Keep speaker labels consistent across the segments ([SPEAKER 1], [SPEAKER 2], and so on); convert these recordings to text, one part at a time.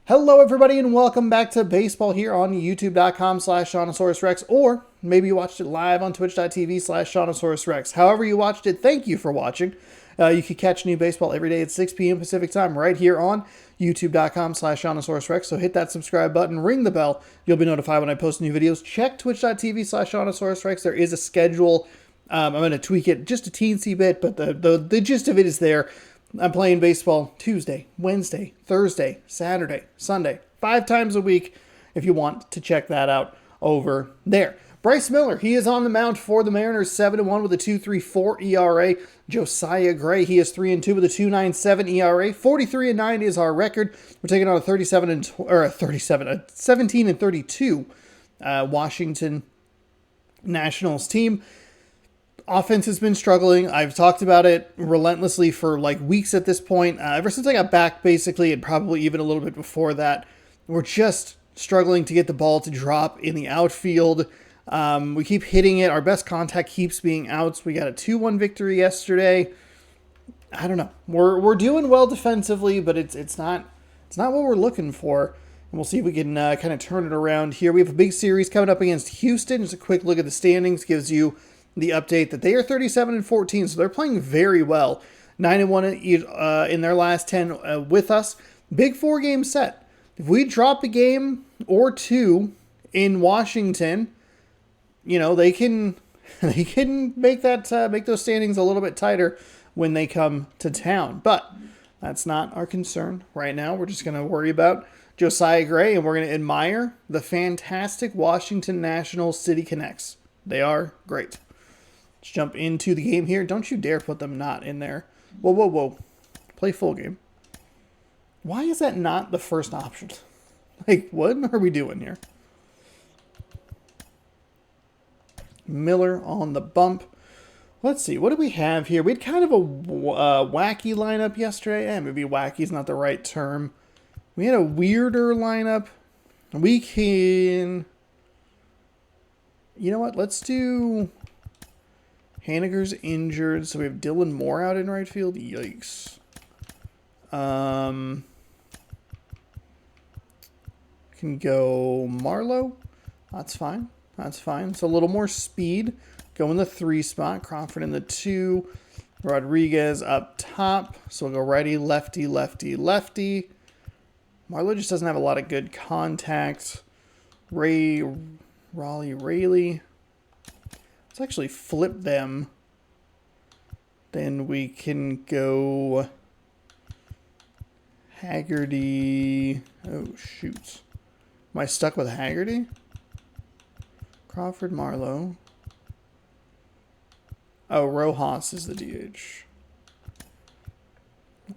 [SPEAKER 1] Hello everybody and welcome back to baseball here on youtube.com/ShaunosaurusRex, or maybe you watched it live on twitch.tv/ShaunosaurusRex. However you watched it, thank you for watching. You can catch new baseball every day at 6 p.m. Pacific time right here on youtube.com/ShaunosaurusRex. So hit that subscribe button, ring the bell. You'll be notified when I post new videos. Check twitch.tv/ShaunosaurusRex. There is a schedule. I'm going to tweak it just a teensy bit, but the gist of it is there. I'm playing baseball Tuesday, Wednesday, Thursday, Saturday, Sunday, 5 times a week if you want to check that out over there. Bryce Miller, he is on the mound for the Mariners, 7-1 with a 2.34 ERA. Josiah Gray, he is 3-2 with a 2.97 ERA. 43-9 is our record. We're taking on a 17-32 Washington Nationals team. Offense has been struggling. I've talked about it relentlessly for like weeks at this point. Ever since I got back, basically, and probably even a little bit before that, we're just struggling to get the ball to drop in the outfield. We keep hitting it. Our best contact keeps being outs. We got a 2-1 victory yesterday. I don't know. We're doing well defensively, but it's not what we're looking for. And we'll see if we can kind of turn it around here. We have a big series coming up against Houston. Just a quick look at the standings gives you the update that they are 37-14, so they're playing very well. 9-1 in their last 10 with us. Big 4-game set. If we drop a game or two in Washington, you know, they can make those standings a little bit tighter when they come to town. But that's not our concern right now. We're just going to worry about Josiah Gray, and we're going to admire the fantastic Washington Nationals City Connects. They are great. Let's jump into the game here. Don't you dare put them not in there. Whoa, whoa, whoa. Play full game. Why is that not the first option? Like, what are we doing here? Miller on the bump. Let's see. What do we have here? We had kind of a wacky lineup yesterday. Maybe wacky is not the right term. We had a weirder lineup. We can... You know what? Let's do... Haniger's injured, so we have Dylan Moore out in right field. Yikes. Can go Marlowe. That's fine. That's fine. It's a little more speed. Go in the 3 spot. Crawford in the 2. Rodriguez up top. So we'll go righty, lefty, lefty, lefty. Marlowe just doesn't have a lot of good contact. Raleigh. Let's actually flip them. Then we can go Haggerty. Oh, shoot. Am I stuck with Haggerty? Crawford, Marlowe. Oh, Rojas is the DH.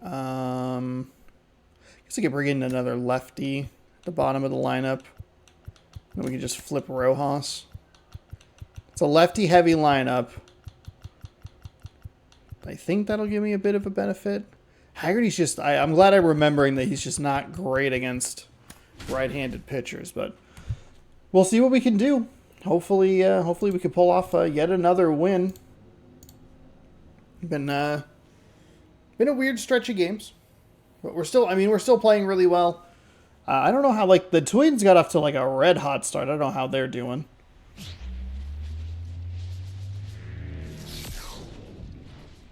[SPEAKER 1] I guess I could bring in another lefty at the bottom of the lineup. Then we can just flip Rojas. It's a lefty-heavy lineup. I think that'll give me a bit of a benefit. Haggerty's just... I'm glad I'm remembering that he's just not great against right-handed pitchers, but we'll see what we can do. Hopefully we can pull off yet another win. Been a weird stretch of games, but we're still playing really well. I don't know how, like, the Twins got off to like a red-hot start. I don't know how they're doing.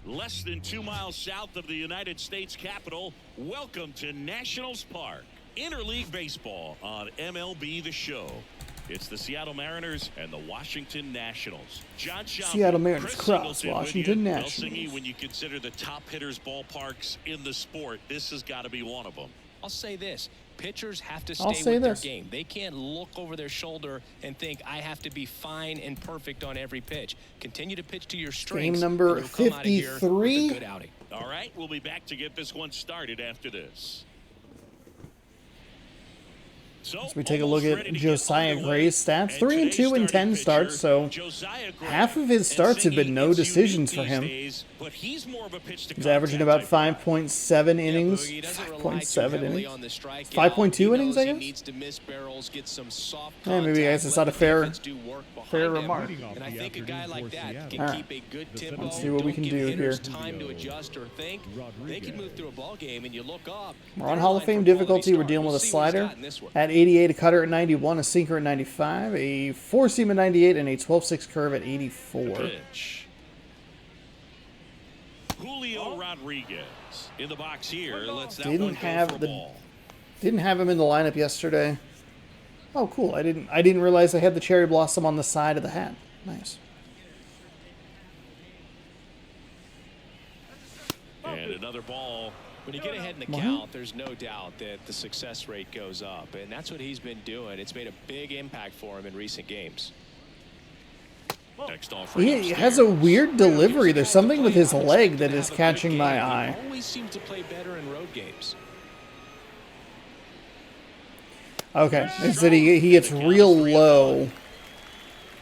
[SPEAKER 2] Less than 2 miles south of the United States Capitol, welcome to Nationals Park. Interleague Baseball on MLB The Show. It's the Seattle Mariners and the Washington Nationals. John Schaumburg,
[SPEAKER 1] Seattle Mariners
[SPEAKER 2] Chris
[SPEAKER 1] cross
[SPEAKER 2] Singleton
[SPEAKER 1] Washington
[SPEAKER 2] Well,
[SPEAKER 1] Nationals.
[SPEAKER 2] Singy, when you consider the top hitters' ballparks in the sport, this has got to be one of them.
[SPEAKER 3] I'll say this. Pitchers have to stay with their game. They can't look over their shoulder and think, I have to be fine and perfect on every pitch. Continue to pitch to your strengths.
[SPEAKER 1] Game number 53.
[SPEAKER 3] Good outing.
[SPEAKER 2] All right, we'll be back to get this one started after this.
[SPEAKER 1] As we take a look at Josiah Gray's stats, 3-2 in 10 starts, so half of his starts have been no decisions for him. He's averaging about 5.7 innings. 5.7 innings. 5.2 innings, I guess? Maybe I guess it's not a fair remark.
[SPEAKER 3] And I think a guy like that can keep a good tempo.
[SPEAKER 1] Let's see what we can do here.
[SPEAKER 3] Time to adjust or think. They can move through a ball game, and you look up.
[SPEAKER 1] We're on Hall of Fame difficulty. We're dealing with a slider at 88, a cutter at 91, a sinker at 95, a four-seam at 98, and a 12-6 curve at 84.
[SPEAKER 2] Julio Rodriguez in the box here. Let's
[SPEAKER 1] didn't have him in the lineup yesterday. Oh, cool! I didn't realize I had the cherry blossom on the side of the hat. Nice.
[SPEAKER 2] And another ball.
[SPEAKER 3] When you get ahead in the count, there's no doubt that the success rate goes up, and that's what he's been doing. It's made a big impact for him in recent games.
[SPEAKER 1] He has a weird delivery. There's something with his leg that is catching my eye.
[SPEAKER 3] He always seems to play better in road games.
[SPEAKER 1] Okay, it's that he gets real low.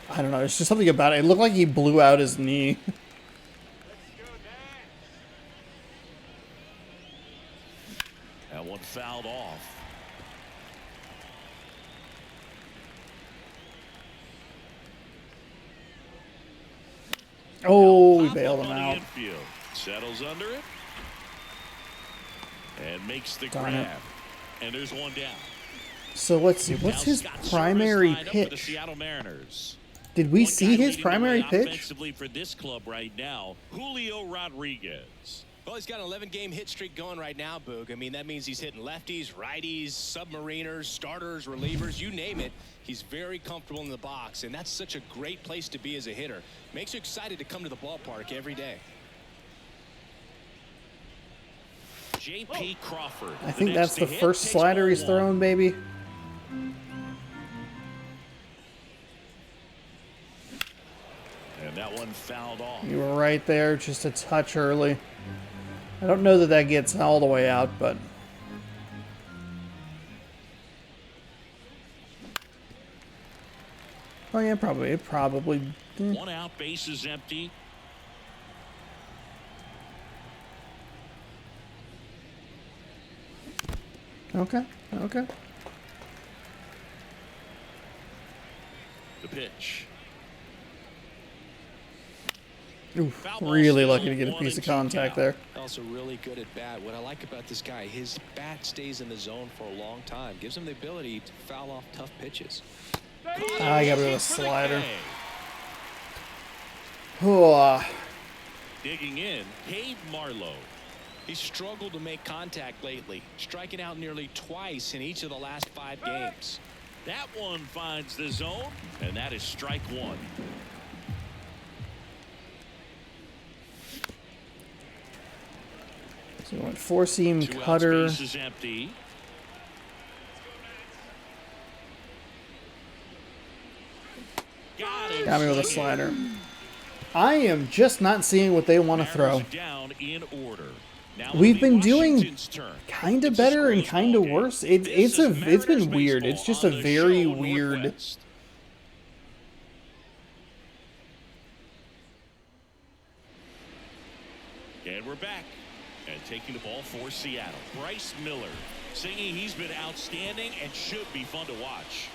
[SPEAKER 1] I don't know. There's just something about it. It looked like he blew out his knee.
[SPEAKER 2] That one fouled off.
[SPEAKER 1] Oh, we bailed him out.
[SPEAKER 2] Settles under it. And makes the grab. And there's one down.
[SPEAKER 1] So let's see. What's his primary pitch? Did we see his primary pitch?
[SPEAKER 2] For this club right now, Julio Rodriguez.
[SPEAKER 3] Well, he's got an 11-game hit streak going right now, Boog. I mean, that means he's hitting lefties, righties, submariners, starters, relievers, you name it. He's very comfortable in the box, and that's such a great place to be as a hitter. Makes you excited to come to the ballpark every day.
[SPEAKER 2] J.P. Crawford.
[SPEAKER 1] I think that's the first slider he's thrown, baby.
[SPEAKER 2] And that one fouled off.
[SPEAKER 1] You were right there, just a touch early. I don't know that that gets all the way out, but... Oh yeah, probably. It probably...
[SPEAKER 2] One out, base is empty.
[SPEAKER 1] Okay, okay.
[SPEAKER 2] The pitch.
[SPEAKER 1] Oof, really lucky to get a piece of contact there.
[SPEAKER 3] Also really good at bat. What I like about this guy, his bat stays in the zone for a long time. Gives him the ability to foul off tough pitches.
[SPEAKER 1] I got rid of a slider. Oh.
[SPEAKER 2] Digging in, Cade Marlowe.
[SPEAKER 3] He's struggled to make contact lately, striking out nearly twice in each of the last 5 games.
[SPEAKER 2] That one finds the zone, and that is strike one.
[SPEAKER 1] So we went four-seam cutter.
[SPEAKER 2] Base is empty.
[SPEAKER 1] Got me with a slider. I am just not seeing what they want to throw. We've been doing kind of better and kind of worse. It's been weird. It's just a very weird.
[SPEAKER 2] And we're back. And taking the ball for Seattle, Bryce Miller, singing he's been outstanding and should be fun to watch.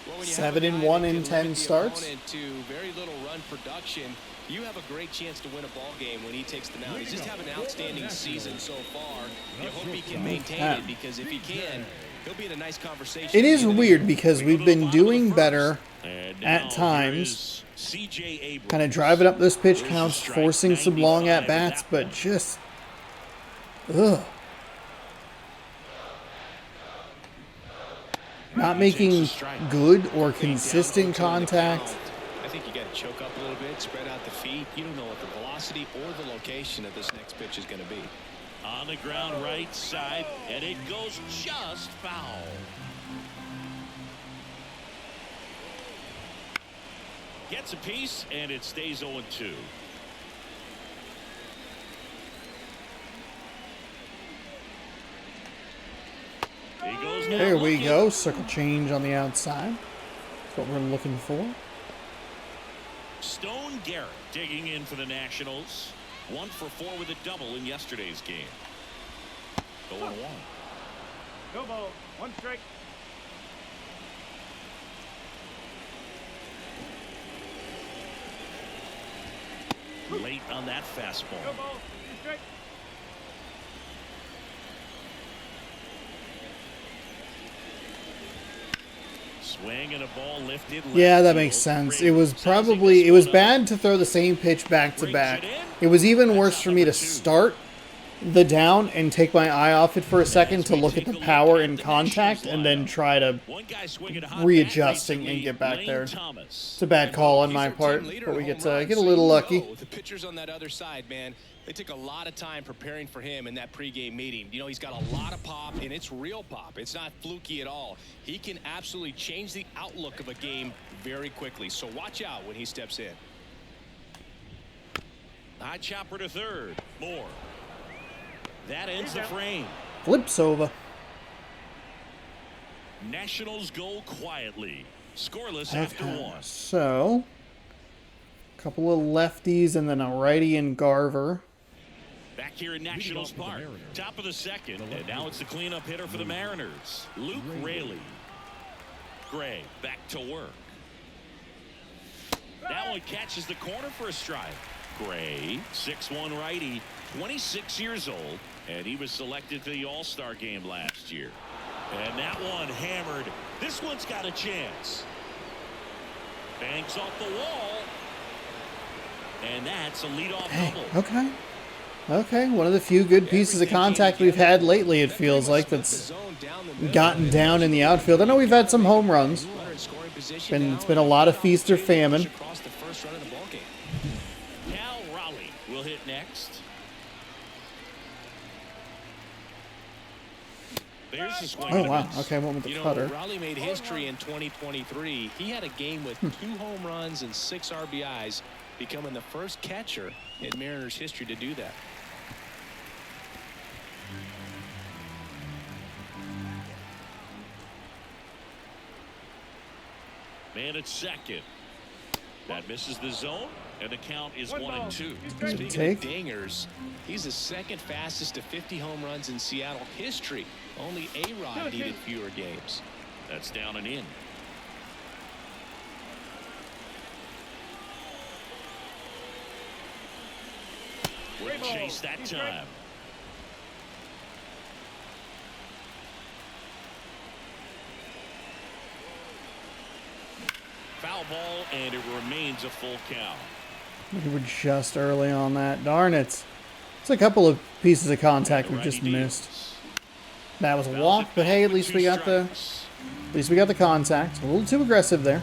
[SPEAKER 3] Well,
[SPEAKER 1] 7-1 in 10 starts.
[SPEAKER 3] To very little run production, you have a great chance to win a ball game when he takes the mound. He's just having an outstanding season so far. You hope he can maintain it, because if he can, he'll be in a nice conversation.
[SPEAKER 1] It is weird because we've been doing better at times, kind of driving up those pitch counts, forcing some long at bats, but just ugh. Not making good or consistent contact.
[SPEAKER 3] I think you got to choke up a little bit, spread out the feet. You don't know what the velocity or the location of this next pitch is going to be.
[SPEAKER 2] On the ground right side, and it goes just foul. Gets a piece, and it stays 0-2. He goes
[SPEAKER 1] There we go. Circle change on the outside. That's what we're looking for.
[SPEAKER 2] Stone Garrett digging in for the Nationals. 1 for 4 with a double in yesterday's game. 0-1.
[SPEAKER 4] No ball. 1 strike.
[SPEAKER 2] Late on that fastball.
[SPEAKER 4] No ball. 2 strike.
[SPEAKER 2] Swing and a ball lifted.
[SPEAKER 1] Yeah, that makes sense. It was probably, it was bad to throw the same pitch back to back. It was even worse for me to start the down and take my eye off it for a second to look at the power and contact and then try to readjusting and get back there. It's a bad call on my part, but we get a little lucky.
[SPEAKER 3] The pitchers on that other side, man, they took a lot of time preparing for him in that pregame meeting. You know, he's got a lot of pop, and it's real pop. It's not fluky at all. He can absolutely change the outlook of a game very quickly, so watch out when he steps in.
[SPEAKER 2] High chopper to third. Moore. That ends the frame.
[SPEAKER 1] Flips over.
[SPEAKER 2] Nationals go quietly. Scoreless after 1.
[SPEAKER 1] So, a couple of lefties and then a righty in Garver.
[SPEAKER 2] Back here in Nationals Park. Top of the second. And now it's the cleanup hitter for the Mariners. Luke Raley. Gray back to work. That one catches the corner for a strike. Gray, 6'1" righty, 26 years old, and he was selected for the All-Star game last year. And that one hammered. This one's got a chance. Banks off the wall. And that's a leadoff double.
[SPEAKER 1] Okay. Okay, one of the few good pieces of contact we've had lately, it feels like, that's gotten down in the outfield. I know we've had some home runs. It's been a lot of feast or famine.
[SPEAKER 2] Will hit next. There's the swing.
[SPEAKER 1] Oh, wow. Okay, I went with the cutter.
[SPEAKER 3] Raleigh made history in 2023. He had a game with 2 home runs and 6 RBIs, becoming the first catcher in Mariners history to do that.
[SPEAKER 2] Man at second. That misses the zone. And the count is 1-2.
[SPEAKER 3] Speaking of dingers, he's the second fastest to 50 home runs in Seattle history. Only A-Rod needed fewer games.
[SPEAKER 2] That's down and in. With chase that time. Foul ball, and it remains a full count.
[SPEAKER 1] We were just early on that. Darn it. It's a couple of pieces of contact we just missed. That was a walk, but hey, at least we got the contact. A little too aggressive there.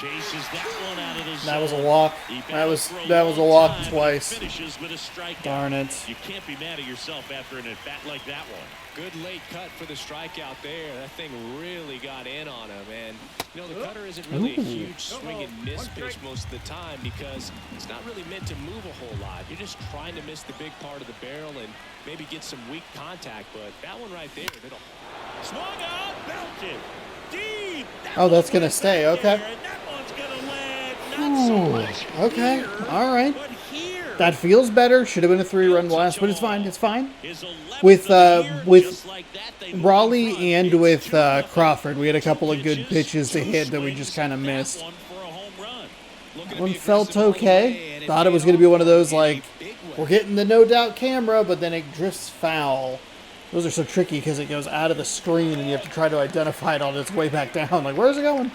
[SPEAKER 2] Chases that one out of the zone.
[SPEAKER 1] That was a walk. That was a walk twice.
[SPEAKER 2] Finishes with a strikeout.
[SPEAKER 1] Darn it.
[SPEAKER 2] You can't be mad at yourself after an at-bat like that one.
[SPEAKER 3] Good late cut for the strikeout there. That thing really got in on him. And, you know, the cutter isn't really a huge swing and miss pitch most of the time because it's not really meant to move a whole lot. You're just trying to miss the big part of the barrel and maybe get some weak contact. But that one right there, it'll
[SPEAKER 2] swung out, belted deep.
[SPEAKER 1] Oh, that's going to stay. Okay.
[SPEAKER 2] Ooh,
[SPEAKER 1] okay. All right. That feels better. Should have been a 3-run blast, but it's fine. It's fine. With Raleigh and with Crawford, we had a couple of good pitches to hit that we just kind of missed. That one felt okay. Thought it was going to be one of those, like, we're hitting the no doubt camera, but then it drifts foul. Those are so tricky because it goes out of the screen and you have to try to identify it on its way back down. Like, where's it going?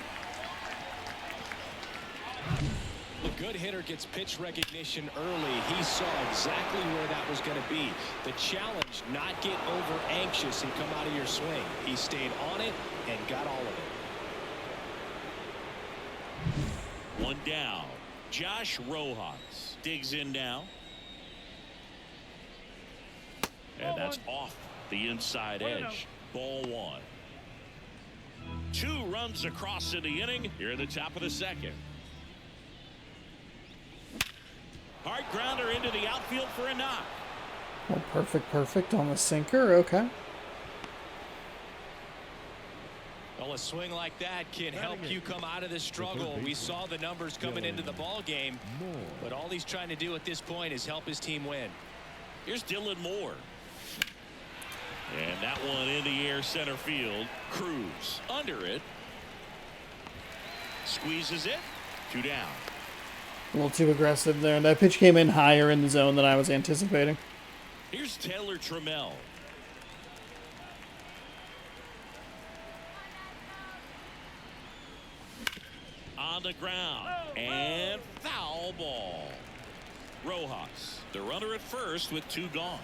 [SPEAKER 3] A good hitter gets pitch recognition early. He saw exactly where that was going to be. The challenge, not get over anxious and come out of your swing. He stayed on it and got all of it.
[SPEAKER 2] One down. Josh Rojas digs in now. And that's off the inside edge. Ball 1. 2 runs across in the inning here at the top of the second. Hard grounder into the outfield for a knock.
[SPEAKER 1] Oh, perfect on the sinker. Okay.
[SPEAKER 3] Well, a swing like that can help you come out of this struggle. We saw the numbers coming into the ball game, but all he's trying to do at this point is help his team win.
[SPEAKER 2] Here's Dylan Moore. And that one in the air center field. Cruz under it. Squeezes it. 2 down.
[SPEAKER 1] A little too aggressive there. That pitch came in higher in the zone than I was anticipating.
[SPEAKER 2] Here's Taylor Trammell. On the ground. And foul ball. Rojas, the runner at first with 2 gone.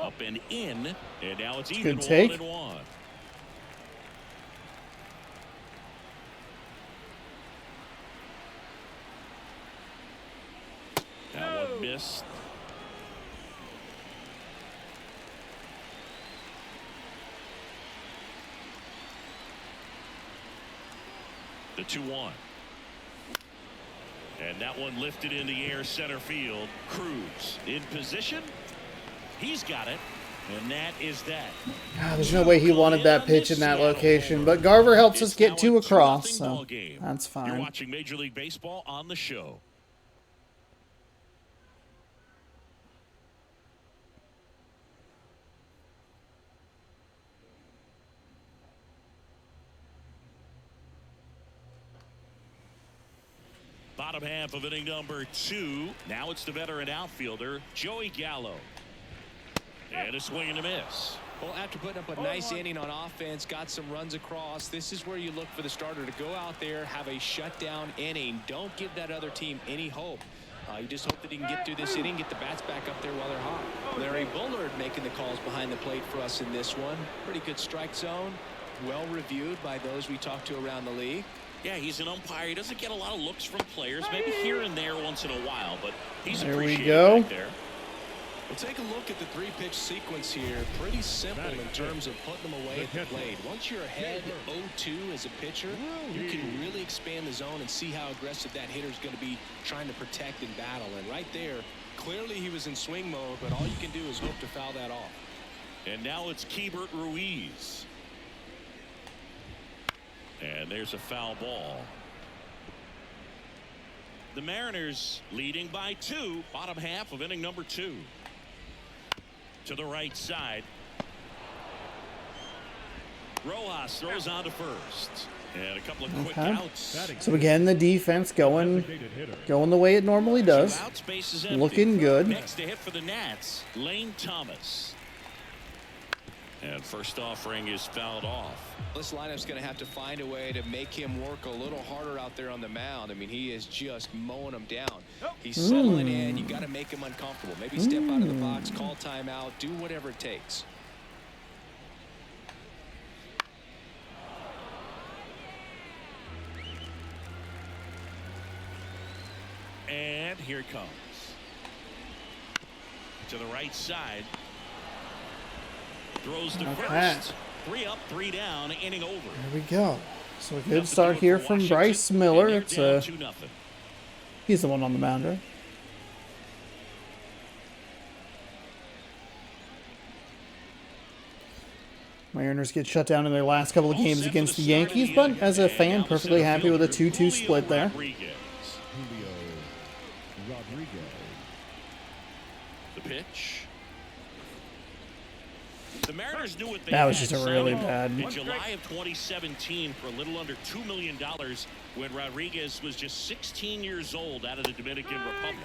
[SPEAKER 2] Up and in. And now it's even
[SPEAKER 1] good take.
[SPEAKER 2] 1-1. That one missed. The 2-1. And that one lifted in the air center field. Cruz in position. He's got it. And that is that.
[SPEAKER 1] God, there's no way he wanted that pitch in that location. But Garver helps us get 2 across, so that's fine.
[SPEAKER 2] You're watching Major League Baseball on the show. Bottom half of inning number 2. Now it's the veteran outfielder, Joey Gallo. And a swing and a miss.
[SPEAKER 3] Well, after putting up a nice inning on offense, got some runs across, this is where you look for the starter to go out there, have a shutdown inning. Don't give that other team any hope. You just hope that he can get through this inning, get the bats back up there while they're hot. Larry Bullard making the calls behind the plate for us in this one. Pretty good strike zone. Well reviewed by those we talked to around the league.
[SPEAKER 2] Yeah, he's an umpire. He doesn't get a lot of looks from players, maybe here and there once in a while, but he's
[SPEAKER 1] there we
[SPEAKER 2] appreciated
[SPEAKER 1] go.
[SPEAKER 2] right there.
[SPEAKER 3] Well, take a look at the 3-pitch sequence here. Pretty simple in terms of putting them away at the plate. Once you're ahead 0-2 as a pitcher, you can really expand the zone and see how aggressive that hitter is going to be trying to protect and battle. And right there, clearly he was in swing mode, but all you can do is hope to foul that off.
[SPEAKER 2] And now it's Keibert Ruiz. And there's a foul ball. The Mariners leading by 2. Bottom half of inning number 2. To the right side. Rojas throws on to first. And a couple of quick outs.
[SPEAKER 1] So again, the defense going the way it normally does.
[SPEAKER 2] Out, space is empty.
[SPEAKER 1] Looking good.
[SPEAKER 2] Next to hit for the Nats, Lane Thomas. And first offering is fouled off.
[SPEAKER 3] This lineup's going to have to find a way to make him work a little harder out there on the mound. I mean, he is just mowing them down. He's settling in. You got to make him uncomfortable. Maybe step out of the box, call timeout, do whatever it takes.
[SPEAKER 2] And here it comes. To the right side. Throws to first. 3 up, 3 down, inning over.
[SPEAKER 1] There we go. So a good start here from Bryce Miller. It's he's the one on the mound, right? Mariners get shut down in their last couple of games against the Yankees, but as a fan, perfectly happy with a 2-2 split there.
[SPEAKER 2] The pitch. The Mariners knew what they
[SPEAKER 1] That was
[SPEAKER 2] had
[SPEAKER 1] just a really
[SPEAKER 2] signed
[SPEAKER 1] bad.
[SPEAKER 2] in July of 2017 for a little under $2 million when Rodriguez was just 16 years old out of the Dominican Republic.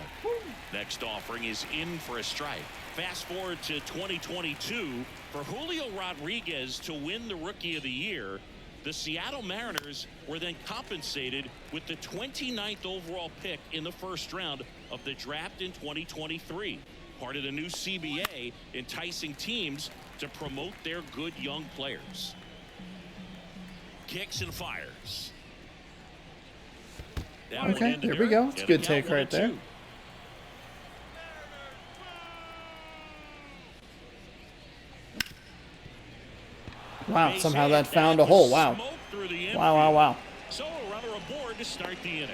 [SPEAKER 2] Next offering is in for a strike. Fast forward to 2022 for Julio Rodriguez to win the Rookie of the Year. The Seattle Mariners were then compensated with the 29th overall pick in the first round of the draft in 2023. Part of the new CBA, enticing teams to promote their good young players. Kicks and fires.
[SPEAKER 1] Okay, there we go. It's a good take right there. Wow, somehow that found a hole. Wow. Wow.
[SPEAKER 2] So a runner aboard to start the inning.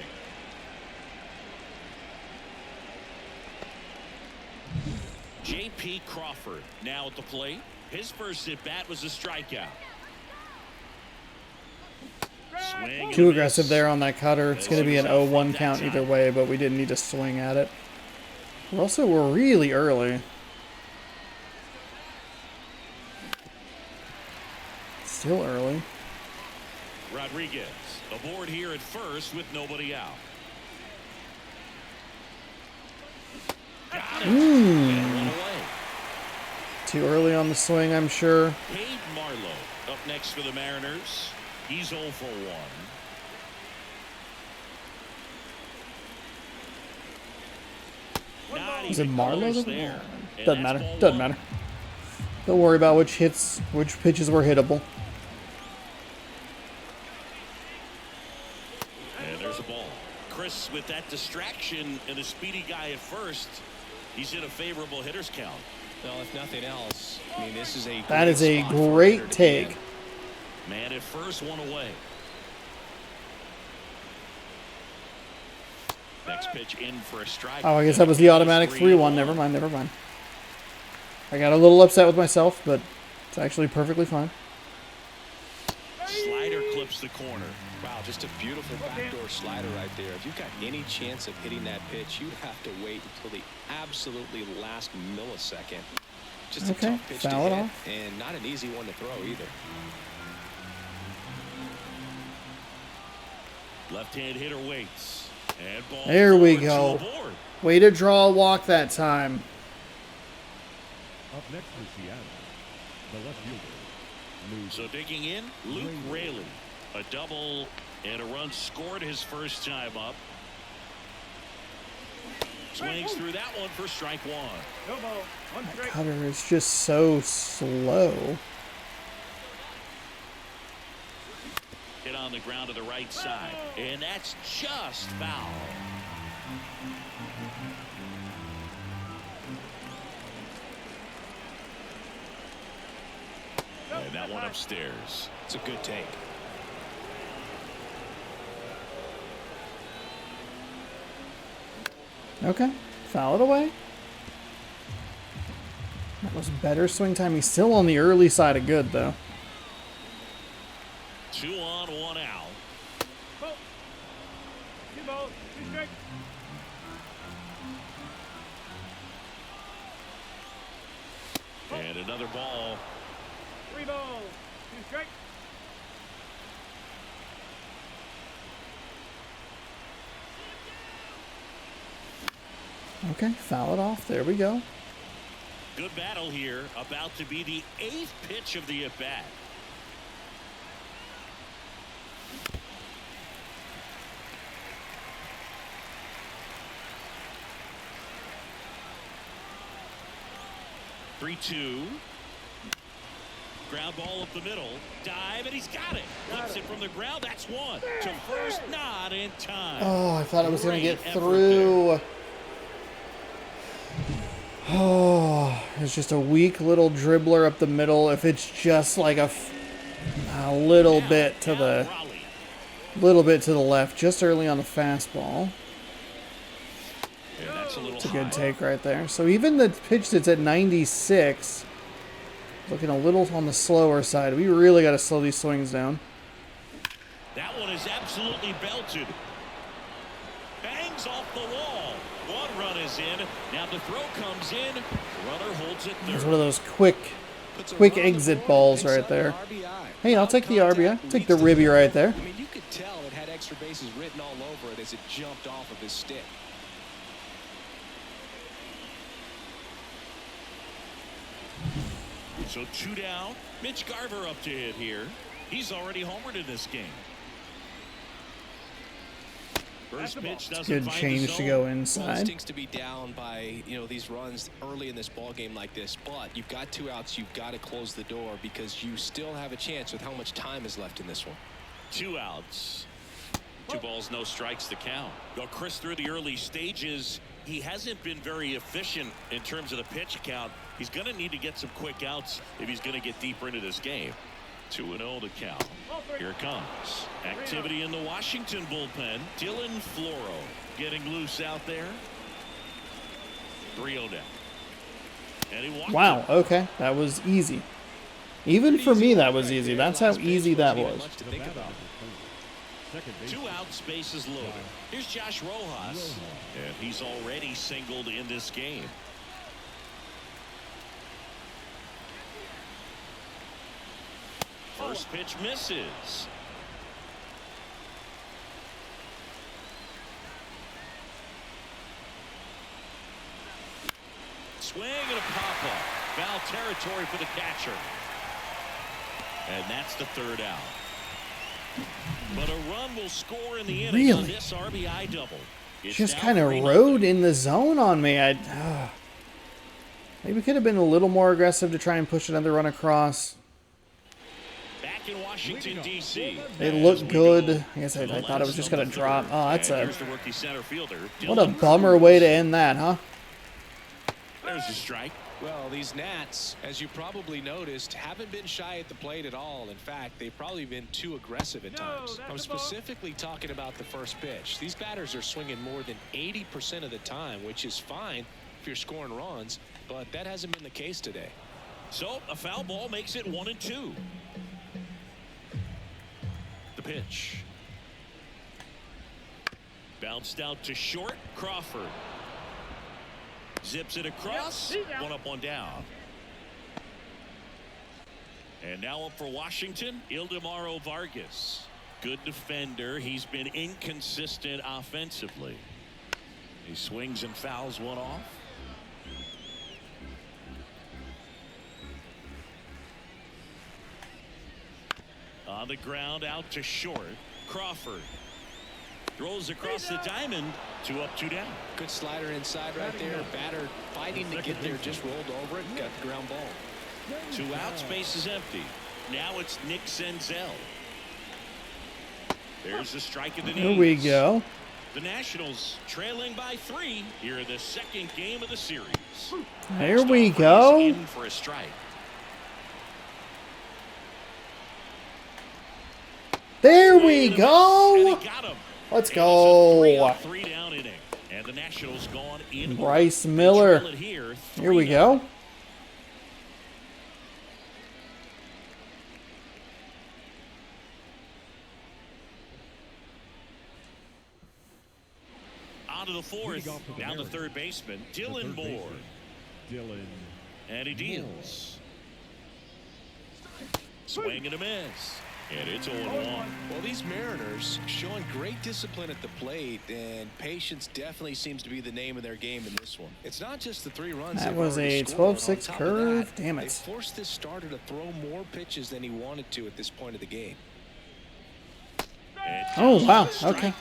[SPEAKER 2] J.P. Crawford now at the plate. His first at bat was a strikeout. Swing
[SPEAKER 1] Too
[SPEAKER 2] and
[SPEAKER 1] aggressive
[SPEAKER 2] miss.
[SPEAKER 1] there on that cutter. It's going to be an 0-1 count either way, but we didn't need to swing at it. We're really early. Still early.
[SPEAKER 2] Rodriguez aboard here at first with nobody out. Got it. And one away.
[SPEAKER 1] Too early on the swing, I'm sure.
[SPEAKER 2] Cade Marlowe up next for the Mariners. He's 0 for 1. Not
[SPEAKER 1] Is it
[SPEAKER 2] even
[SPEAKER 1] Marlowe?
[SPEAKER 2] close there. And
[SPEAKER 1] Doesn't
[SPEAKER 2] that's
[SPEAKER 1] matter.
[SPEAKER 2] ball
[SPEAKER 1] Doesn't
[SPEAKER 2] one.
[SPEAKER 1] matter. Don't worry about which pitches were hittable.
[SPEAKER 2] And there's a ball. Chris with that distraction and a speedy guy at first. He's in a favorable hitter's count.
[SPEAKER 3] Well, if nothing else, I mean, this is a
[SPEAKER 1] That is a
[SPEAKER 3] spot for hitter
[SPEAKER 1] great
[SPEAKER 3] to be
[SPEAKER 1] take.
[SPEAKER 3] in.
[SPEAKER 2] Man at first, one away. Next pitch in for a strike.
[SPEAKER 1] Oh, I guess that was the automatic 3-1. Never mind, never mind. I got a little upset with myself, but it's actually perfectly fine.
[SPEAKER 2] Slider clips the corner.
[SPEAKER 3] Wow, just a beautiful backdoor slider right there. If you've got any chance of hitting that pitch, you have to wait until the absolutely last millisecond. Just a
[SPEAKER 1] Okay,
[SPEAKER 3] tough pitch to
[SPEAKER 1] foul it
[SPEAKER 3] hit,
[SPEAKER 1] off.
[SPEAKER 3] and not an easy one to throw either.
[SPEAKER 2] Left-hand hitter waits. And ball
[SPEAKER 1] There we
[SPEAKER 2] forward to
[SPEAKER 1] go.
[SPEAKER 2] the board.
[SPEAKER 1] Way to draw a walk that time.
[SPEAKER 5] Up next for Seattle, the left fielder,
[SPEAKER 2] So digging in, Luke Raley. A double and a run scored his first time up. Swings through that one for strike one.
[SPEAKER 4] No ball. One strike.
[SPEAKER 1] Cutter is just so slow.
[SPEAKER 2] Hit on the ground to the right side. And that's just foul. And that one upstairs.
[SPEAKER 3] It's a good take.
[SPEAKER 1] Okay, foul it away. That was better swing time. He's still on the early side of good, though.
[SPEAKER 2] 2 on, 1 out.
[SPEAKER 4] Ball. 2 balls. 2 strikes.
[SPEAKER 2] And another ball.
[SPEAKER 4] 3 balls. 2 strikes.
[SPEAKER 1] Okay, foul it off. There we go.
[SPEAKER 2] Good battle here. About to be the 8th pitch of the at-bat. Three-two. Ground ball up the middle. Dive, and he's got it. Flips it from the ground. That's one. To first, not in time.
[SPEAKER 1] Oh, I thought I was going to get
[SPEAKER 2] Great effort
[SPEAKER 1] through. Oh, it's just a weak little dribbler up the middle. If it's just like a little bit to the left, just early on the fastball.
[SPEAKER 2] Yeah, that's a little
[SPEAKER 1] It's a good
[SPEAKER 2] high.
[SPEAKER 1] take right there. So even the pitch that's at 96, looking a little on the slower side. We really got to slow these swings down.
[SPEAKER 2] That one is absolutely belted. Bangs off the wall. One run is in. Now the throw comes in. Runner holds it
[SPEAKER 1] It's
[SPEAKER 2] third.
[SPEAKER 1] one of those quick
[SPEAKER 3] Puts a
[SPEAKER 1] Quick
[SPEAKER 3] run on the
[SPEAKER 1] exit
[SPEAKER 3] board,
[SPEAKER 1] balls
[SPEAKER 3] picks
[SPEAKER 1] right
[SPEAKER 3] up
[SPEAKER 1] there.
[SPEAKER 3] an RBI.
[SPEAKER 1] Hey, I'll take the RBI.
[SPEAKER 3] Contact
[SPEAKER 1] Take the
[SPEAKER 3] leads to
[SPEAKER 1] ribby right there.
[SPEAKER 3] I mean, you could tell it had extra bases written all over it as it jumped off of his stick.
[SPEAKER 2] So 2 down. Mitch Garver up to hit here. He's already homered in this game. First pitch doesn't
[SPEAKER 1] Good
[SPEAKER 2] find the
[SPEAKER 1] change to
[SPEAKER 2] zone.
[SPEAKER 1] go
[SPEAKER 3] Well, it
[SPEAKER 1] inside.
[SPEAKER 3] stinks to be down by these runs early in this ball game like this, but you've got 2 outs. You've got to close the door because you still have a chance with how much time is left in this one.
[SPEAKER 2] 2 outs. 2 balls, no strikes to count. Well, Chris, through the early stages, he hasn't been very efficient in terms of the pitch count. He's going to need to get some quick outs if he's going to get deeper into this game. 2-0 to count. Here it comes. Activity in the Washington bullpen. Dylan Floro getting loose out there. 3-0 down. And he walked
[SPEAKER 1] Wow,
[SPEAKER 2] it.
[SPEAKER 1] okay. That was easy. Even for me, that was easy. That's how easy that was.
[SPEAKER 3] Much to think about.
[SPEAKER 5] Second base.
[SPEAKER 2] 2 outs, bases loaded. Here's Josh Rojas. And he's already singled in this game. First pitch misses. Swing and a pop-up. Foul territory for the catcher. And that's the 3rd out. But a run will score in the inning on
[SPEAKER 1] Really?
[SPEAKER 2] this RBI double. It's
[SPEAKER 1] Just
[SPEAKER 2] now
[SPEAKER 1] kind of
[SPEAKER 2] 3-0.
[SPEAKER 1] rode in the zone on me. Maybe could have been a little more aggressive to try and push another run across.
[SPEAKER 2] Back in Washington, D.C.
[SPEAKER 1] It looked good. I guess I thought it was just going to drop. Oh, that's
[SPEAKER 2] Here's the rookie center fielder.
[SPEAKER 1] what a
[SPEAKER 2] Dylan
[SPEAKER 1] bummer way to end that, huh?
[SPEAKER 2] There's a strike.
[SPEAKER 3] Well, these Nats, as you probably noticed, haven't been shy at the plate at all. In fact, they've probably been too aggressive at times.
[SPEAKER 4] that's
[SPEAKER 3] I'm
[SPEAKER 4] the ball.
[SPEAKER 3] specifically talking about the first pitch. These batters are swinging more than 80% of the time, which is fine if you're scoring runs, but that hasn't been the case today.
[SPEAKER 2] So a foul ball makes it 1-2. The pitch. Bounced out to short. Crawford. Zips it across.
[SPEAKER 4] Yep, he's out.
[SPEAKER 2] 1 up, 1 down. And now up for Washington, Ildemaro Vargas. Good defender. He's been inconsistent offensively. He swings and fouls one off. On the ground, out to short. Crawford throws across the diamond. 2 up, 2 down.
[SPEAKER 3] Good slider inside right there. Batter fighting to get there, just rolled over it and got the ground ball.
[SPEAKER 2] 2 outs, base is empty. Now it's Nick Senzel. There's the strike of the knees.
[SPEAKER 1] Here we go.
[SPEAKER 2] The Nationals trailing by 3 here in the 2nd game of the series.
[SPEAKER 1] There we
[SPEAKER 2] Stoffel is
[SPEAKER 1] go.
[SPEAKER 2] in for a strike.
[SPEAKER 1] There
[SPEAKER 2] Swing
[SPEAKER 1] we
[SPEAKER 2] and a miss,
[SPEAKER 1] go.
[SPEAKER 2] and he got him.
[SPEAKER 1] Let's
[SPEAKER 2] It was a
[SPEAKER 1] go.
[SPEAKER 2] 3-up, 3-down inning, and the Nationals gone in.
[SPEAKER 1] Bryce
[SPEAKER 2] They
[SPEAKER 1] Miller.
[SPEAKER 2] trail it here,
[SPEAKER 1] Here we
[SPEAKER 2] 3-0.
[SPEAKER 1] go.
[SPEAKER 2] On to the 4th.
[SPEAKER 5] Leading off for the
[SPEAKER 2] Down the
[SPEAKER 5] Mariners.
[SPEAKER 2] 3rd baseman,
[SPEAKER 5] The
[SPEAKER 2] Dylan
[SPEAKER 5] third
[SPEAKER 2] Moore.
[SPEAKER 5] baseman, Dylan.
[SPEAKER 2] And he deals. Swing and a miss. And it's 0-1.
[SPEAKER 3] Well, these Mariners showing great discipline at the plate, and patience definitely seems to be the name of their game in this one. It's not just the 3 runs.
[SPEAKER 1] That
[SPEAKER 3] they've
[SPEAKER 1] was
[SPEAKER 3] already
[SPEAKER 1] a
[SPEAKER 3] scored.
[SPEAKER 1] 12-6
[SPEAKER 3] On top of
[SPEAKER 1] curve.
[SPEAKER 3] that,
[SPEAKER 1] Damn
[SPEAKER 3] They
[SPEAKER 1] it.
[SPEAKER 3] forced this starter to throw more pitches than he wanted to at this point of the game.
[SPEAKER 2] And
[SPEAKER 1] Oh, wow.
[SPEAKER 2] strikes.
[SPEAKER 1] Okay.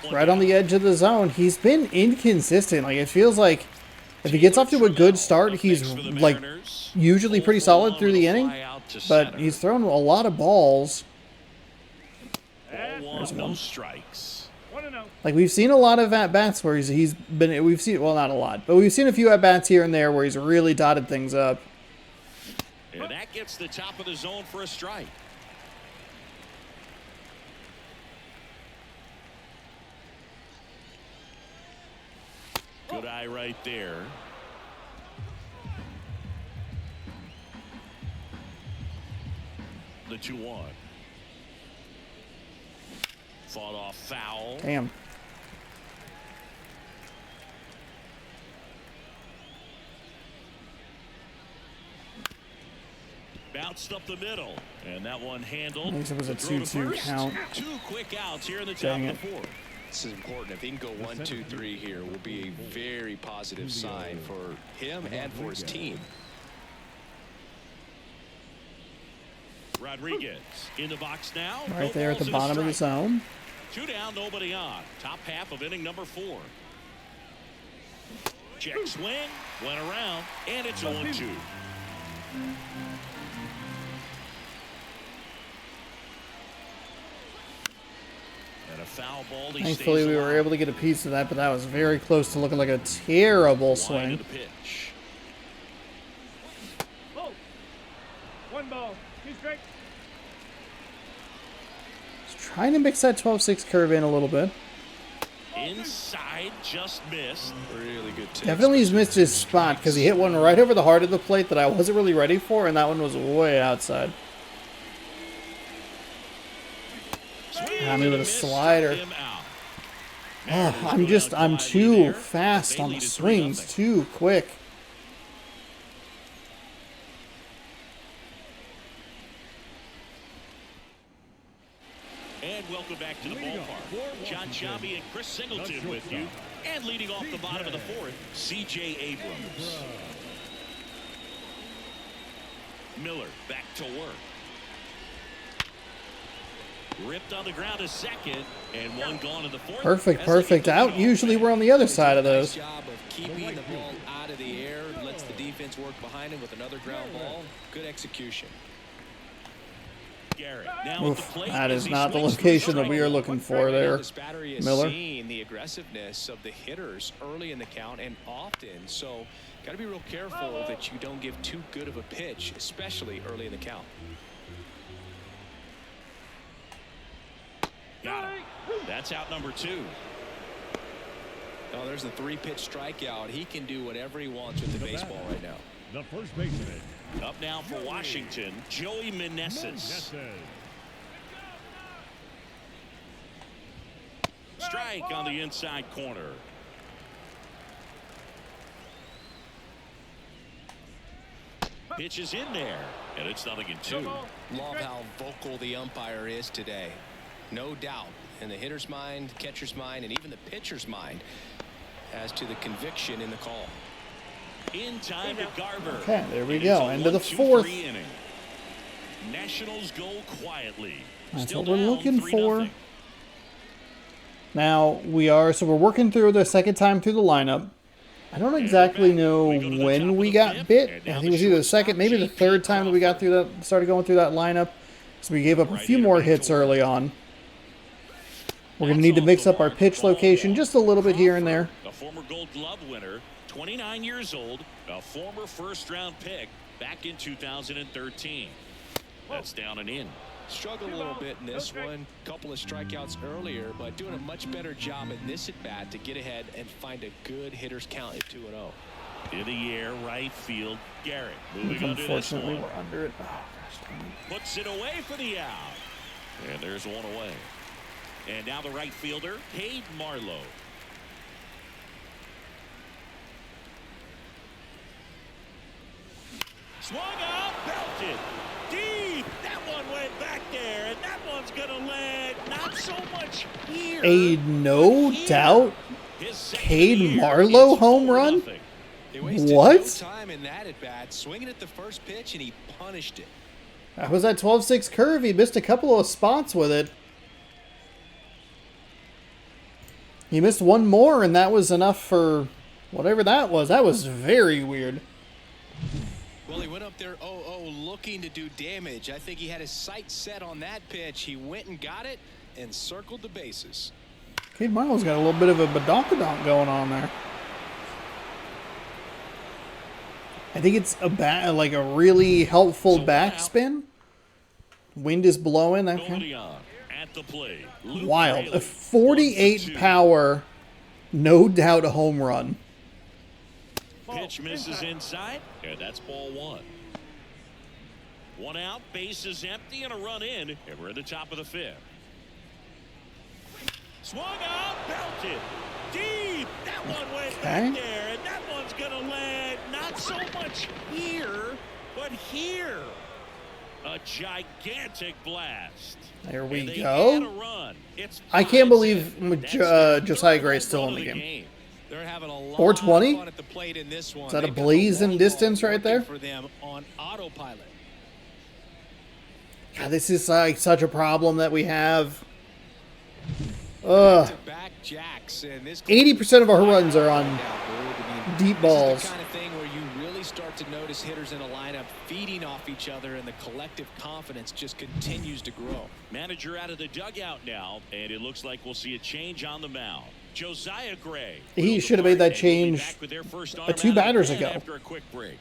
[SPEAKER 2] One
[SPEAKER 1] Right on
[SPEAKER 2] down.
[SPEAKER 1] the edge of the zone. He's been inconsistent. Like, it feels like if he gets off to a good start,
[SPEAKER 2] Up
[SPEAKER 1] he's
[SPEAKER 2] next for the
[SPEAKER 1] like
[SPEAKER 2] Mariners.
[SPEAKER 1] usually pretty
[SPEAKER 2] 0 for
[SPEAKER 1] solid
[SPEAKER 2] 1
[SPEAKER 1] through
[SPEAKER 2] with
[SPEAKER 1] the
[SPEAKER 2] a
[SPEAKER 1] inning.
[SPEAKER 2] fly out to
[SPEAKER 1] But
[SPEAKER 2] center.
[SPEAKER 1] he's thrown a lot of balls.
[SPEAKER 2] 0-1, no strikes.
[SPEAKER 4] 1-0.
[SPEAKER 1] Like, we've seen a lot of at bats where he's been. We've seen, well, not a lot, but we've seen a few at bats here and there where he's really dotted things up.
[SPEAKER 2] And that gets the top of the zone for a strike. Good eye right there. The 2-1. Fought off foul.
[SPEAKER 1] Damn.
[SPEAKER 2] Bounced up the middle. And that one handled.
[SPEAKER 1] I think it was a
[SPEAKER 2] Throw to
[SPEAKER 1] 2-2
[SPEAKER 2] first.
[SPEAKER 1] count.
[SPEAKER 2] 2 quick outs here in the top
[SPEAKER 1] Dang
[SPEAKER 2] of the 4th.
[SPEAKER 3] This is important. If he can go 1, 2, 3 here, will be a very positive sign for him and for his team.
[SPEAKER 2] Rodriguez in the box now.
[SPEAKER 1] Right
[SPEAKER 2] No
[SPEAKER 1] there at the
[SPEAKER 2] balls and a
[SPEAKER 1] bottom of the
[SPEAKER 2] strike.
[SPEAKER 1] zone.
[SPEAKER 2] 2 down, nobody on. Top half of inning number 4. Check swing, went around, and it's 0-2. And a foul ball. He
[SPEAKER 1] Thankfully,
[SPEAKER 2] stays
[SPEAKER 1] we were
[SPEAKER 2] alive.
[SPEAKER 1] able to get a piece of that, but that was very close to looking like a terrible
[SPEAKER 2] Line
[SPEAKER 1] swing.
[SPEAKER 2] of the pitch.
[SPEAKER 4] Oh. 1 ball. 2 strikes.
[SPEAKER 1] Trying to mix that 12-6 curve in a little bit.
[SPEAKER 2] Inside, just missed.
[SPEAKER 3] Really good take.
[SPEAKER 1] Definitely he's missed his spot because he hit one right over the heart of the plate that I wasn't really ready for, and that one was way outside. Got me with a slider. Oh, I'm too fast on the swings, too quick.
[SPEAKER 2] And welcome back to the ballpark. John Shabby and Chris Singleton with you. And leading off the bottom of the fourth, C.J. Abrams. Miller back to work. Ripped on the ground a second, and one gone in the fourth.
[SPEAKER 1] Perfect out. Usually we're on the other side of those.
[SPEAKER 3] Nice job of keeping the ball out of the air. Lets the defense work behind him with another ground ball. Good execution.
[SPEAKER 1] Oof, that is not the location that we are looking for there, Miller.
[SPEAKER 3] Seeing the aggressiveness of the hitters early in the count and often, so got to be real careful that you don't give too good of a pitch, especially early in the count.
[SPEAKER 2] Got him. That's out number 2.
[SPEAKER 3] Oh, there's the 3-pitch strikeout. He can do whatever he wants with the baseball right now.
[SPEAKER 5] The first baseman.
[SPEAKER 2] Up now for Washington, Joey Meneses. Strike on the inside corner. Pitch is in there, and it's 0-2.
[SPEAKER 3] Love how vocal the umpire is today. No doubt in the hitter's mind, catcher's mind, and even the pitcher's mind as to the conviction in the call.
[SPEAKER 2] In time to Garver.
[SPEAKER 1] Okay, there we go. End of the fourth.
[SPEAKER 2] Inning. Nationals go quietly.
[SPEAKER 1] That's
[SPEAKER 2] Still
[SPEAKER 1] what we're
[SPEAKER 2] down
[SPEAKER 1] looking
[SPEAKER 2] 3-0.
[SPEAKER 1] for. Now we're working through the second time through the lineup. I don't exactly know when we got bit. I think it was either the second, maybe the third time that we got through that, started going through that lineup. So we gave up a few more hits early on. We're going to need to mix up our pitch location just a little bit here and there.
[SPEAKER 2] A former Gold Glove winner, 29 years old, a former first-round pick back in 2013. That's down and in.
[SPEAKER 3] Struggled a little bit in this one. Couple of strikeouts earlier, but doing a much better job in this at-bat to get ahead and find a good hitter's count at 2-0.
[SPEAKER 2] In the air, right field, Garrett moving under this
[SPEAKER 1] Unfortunately,
[SPEAKER 2] one.
[SPEAKER 1] we're under it. Oh, gosh dang it.
[SPEAKER 2] Puts it away for the out. And there's one away. And now the right fielder, Cade Marlowe. Swung out, belted. Deep. That one went back there, and that one's going to land not so much here.
[SPEAKER 1] A no
[SPEAKER 2] here.
[SPEAKER 1] doubt
[SPEAKER 2] His second
[SPEAKER 1] Cade
[SPEAKER 2] year,
[SPEAKER 1] Marlowe
[SPEAKER 2] it's
[SPEAKER 1] home run?
[SPEAKER 2] 4-0.
[SPEAKER 3] They wasted
[SPEAKER 1] What?
[SPEAKER 3] no time in that at-bat, swinging at the first pitch, and he punished it.
[SPEAKER 1] That was that 12-6 curve. He missed a couple of spots with it. He missed one more, and that was enough for whatever that was. That was very weird.
[SPEAKER 3] Well, he went up there 0-0 looking to do damage. I think he had his sights set on that pitch. He went and got it and circled the bases.
[SPEAKER 1] Cade Marlowe's got a little bit of a badonkadonk going on there. I think it's like a really helpful backspin. Wind is blowing. Okay.
[SPEAKER 2] At the plate, Luke
[SPEAKER 1] Wild.
[SPEAKER 2] Raley,
[SPEAKER 1] A 48
[SPEAKER 2] 1-2.
[SPEAKER 1] power, no doubt a home run.
[SPEAKER 2] Pitch misses inside, and that's ball 1. 1 out, bases empty, and a run in, and we're at the top of the 5th. Swung out, belted. Deep. That one went back there, and that one's going to land not so much here, but here. A gigantic blast.
[SPEAKER 1] There we
[SPEAKER 2] And they
[SPEAKER 1] go.
[SPEAKER 2] add a run. It's
[SPEAKER 1] I can't
[SPEAKER 2] 5-7.
[SPEAKER 1] believe
[SPEAKER 2] That's
[SPEAKER 1] Josiah
[SPEAKER 2] the
[SPEAKER 1] Gray's
[SPEAKER 2] third
[SPEAKER 1] still
[SPEAKER 2] run
[SPEAKER 1] in the
[SPEAKER 2] of
[SPEAKER 1] game.
[SPEAKER 3] They're having a lot
[SPEAKER 1] 420?
[SPEAKER 3] of fun at the plate in this one.
[SPEAKER 1] Is that a
[SPEAKER 3] They've got the
[SPEAKER 1] blazing
[SPEAKER 3] long
[SPEAKER 1] distance
[SPEAKER 3] ball
[SPEAKER 1] right there?
[SPEAKER 3] working for them on autopilot.
[SPEAKER 1] God, this is like such a problem that we have. Ugh.
[SPEAKER 3] Back jacks, and this
[SPEAKER 1] 80% of our runs are on deep
[SPEAKER 3] This
[SPEAKER 1] balls.
[SPEAKER 3] is the kind of thing where you really start to notice hitters in a lineup feeding off each other, and the collective confidence just continues to grow.
[SPEAKER 2] Manager out of the dugout now, and it looks like we'll see a change on the mound. Josiah Gray.
[SPEAKER 1] He should have made that
[SPEAKER 2] And we'll be
[SPEAKER 1] change
[SPEAKER 2] back with their first arm
[SPEAKER 1] 2
[SPEAKER 2] out
[SPEAKER 1] batters
[SPEAKER 2] again
[SPEAKER 1] ago.
[SPEAKER 2] After a quick break.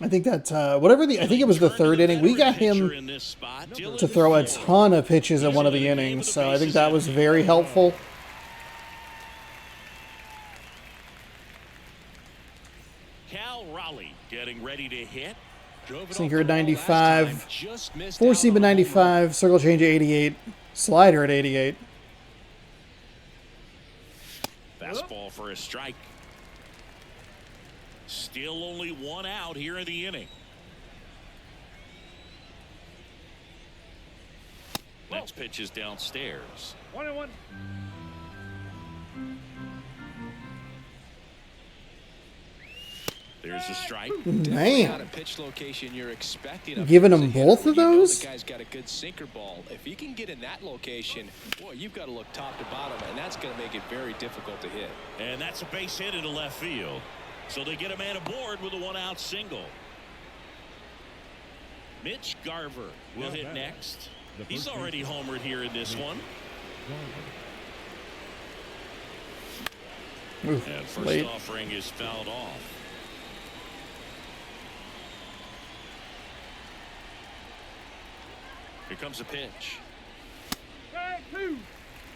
[SPEAKER 1] I think that I think it was the third inning. We got him to throw a ton of pitches in one of the innings, so I think that was very helpful.
[SPEAKER 2] Cal Raleigh getting ready to hit.
[SPEAKER 1] Sinker at 95, four seam at 95, circle change at 88, slider at 88.
[SPEAKER 2] Fastball for a strike. Still only one out here in the inning. Next pitch is downstairs.
[SPEAKER 4] 1-1.
[SPEAKER 2] There's a strike.
[SPEAKER 1] Man,
[SPEAKER 3] Pitch location you're expecting.
[SPEAKER 1] giving him both of those?
[SPEAKER 3] The guy's got a good sinker ball. If he can get in that location, boy, you've got to look top to bottom, and that's going to make it very difficult to hit.
[SPEAKER 2] And that's a base hit into left field. So they get a man aboard with a one-out single. Mitch Garver will hit next. He's already homered here in this one.
[SPEAKER 1] Oof,
[SPEAKER 2] And first
[SPEAKER 1] late.
[SPEAKER 2] offering is fouled off. Here comes a pitch.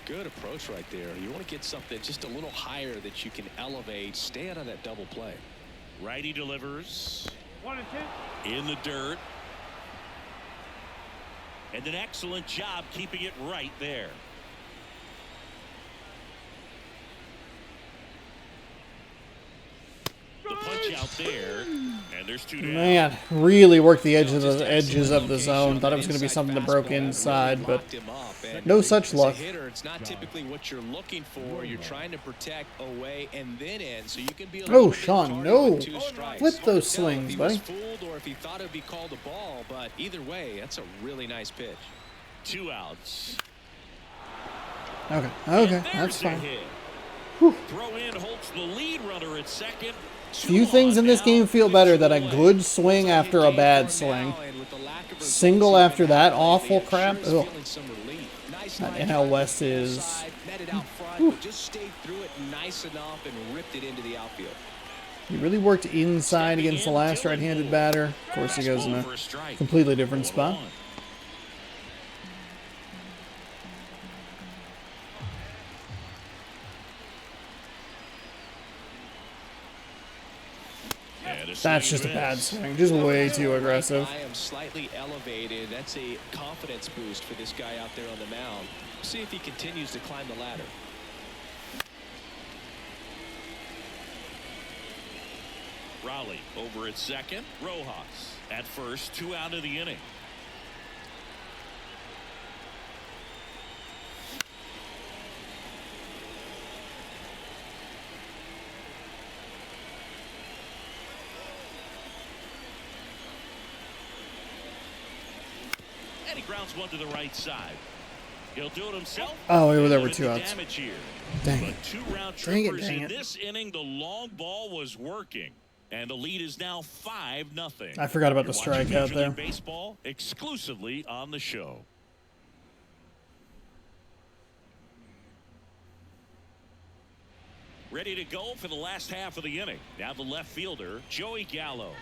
[SPEAKER 3] Good approach right there. You want to get something just a little higher that you can elevate. Stay out of that double play.
[SPEAKER 2] Righty delivers.
[SPEAKER 4] 1-2.
[SPEAKER 2] In the dirt. And an excellent job keeping it right there. The punch out there, and there's two down.
[SPEAKER 1] Man, really worked the edges of the zone. Thought it was going to be something that broke inside, but no such luck.
[SPEAKER 3] It's not typically what you're looking for. You're trying to protect away and then in, so you can be a
[SPEAKER 1] Oh, Sean, no.
[SPEAKER 3] Flip
[SPEAKER 1] Flip those swings, buddy.
[SPEAKER 3] Fooled or if he thought it would be called a ball, but either way, that's a really nice pitch.
[SPEAKER 2] 2 outs.
[SPEAKER 1] Okay,
[SPEAKER 2] And
[SPEAKER 1] that's
[SPEAKER 2] there's a
[SPEAKER 1] fine.
[SPEAKER 2] hit. Throw in holds the lead runner at second.
[SPEAKER 1] Few things in this game feel better than a good swing after a bad swing. Single after that awful crap. Ugh. That NL West is.
[SPEAKER 3] Just stayed through it nice enough and ripped it into the outfield.
[SPEAKER 1] He really worked inside against the last right-handed batter. Of course, he goes in a completely different spot. That's just a bad swing. Just way too aggressive.
[SPEAKER 3] I am slightly elevated. That's a confidence boost for this guy out there on the mound. See if he continues to climb the ladder.
[SPEAKER 2] Raleigh over at second. Rojas at first. 2 out of the inning. And he grounds one to the right side. He'll do it himself.
[SPEAKER 1] Oh, there were 2 outs.
[SPEAKER 2] Here.
[SPEAKER 1] Dang
[SPEAKER 2] But
[SPEAKER 1] it.
[SPEAKER 2] 2 round
[SPEAKER 1] Dang it,
[SPEAKER 2] trippers
[SPEAKER 1] dang
[SPEAKER 2] in
[SPEAKER 1] it.
[SPEAKER 2] this inning. The long ball was working. And the lead is now 5-0.
[SPEAKER 1] I forgot about the
[SPEAKER 2] You're watching
[SPEAKER 1] strikeout
[SPEAKER 2] Major
[SPEAKER 1] there.
[SPEAKER 2] League Baseball exclusively on the show. Ready to go for the last half of the inning. Now the left fielder, Joey Gallo.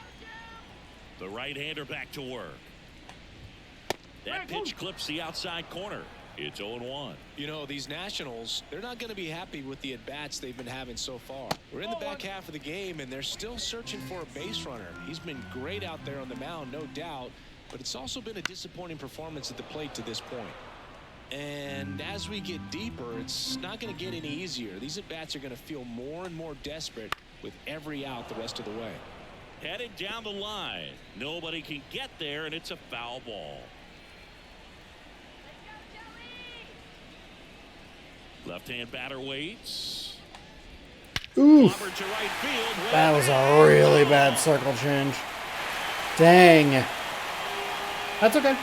[SPEAKER 2] The right-hander back to work. That pitch clips the outside corner. It's 0-1.
[SPEAKER 3] You know, these Nationals, they're not going to be happy with the at-bats they've been having so far. We're in the back half of the game, and they're still searching for a base runner. He's been great out there on the mound, no doubt, but it's also been a disappointing performance at the plate to this point. And as we get deeper, it's not going to get any easier. These at-bats are going to feel more and more desperate with every out the rest of the way.
[SPEAKER 2] Headed down the line. Nobody can get there, and it's a foul ball. Left-hand batter waits.
[SPEAKER 1] Oof.
[SPEAKER 2] Clobbered to right field.
[SPEAKER 1] That was a really bad circle change. Dang. That's okay.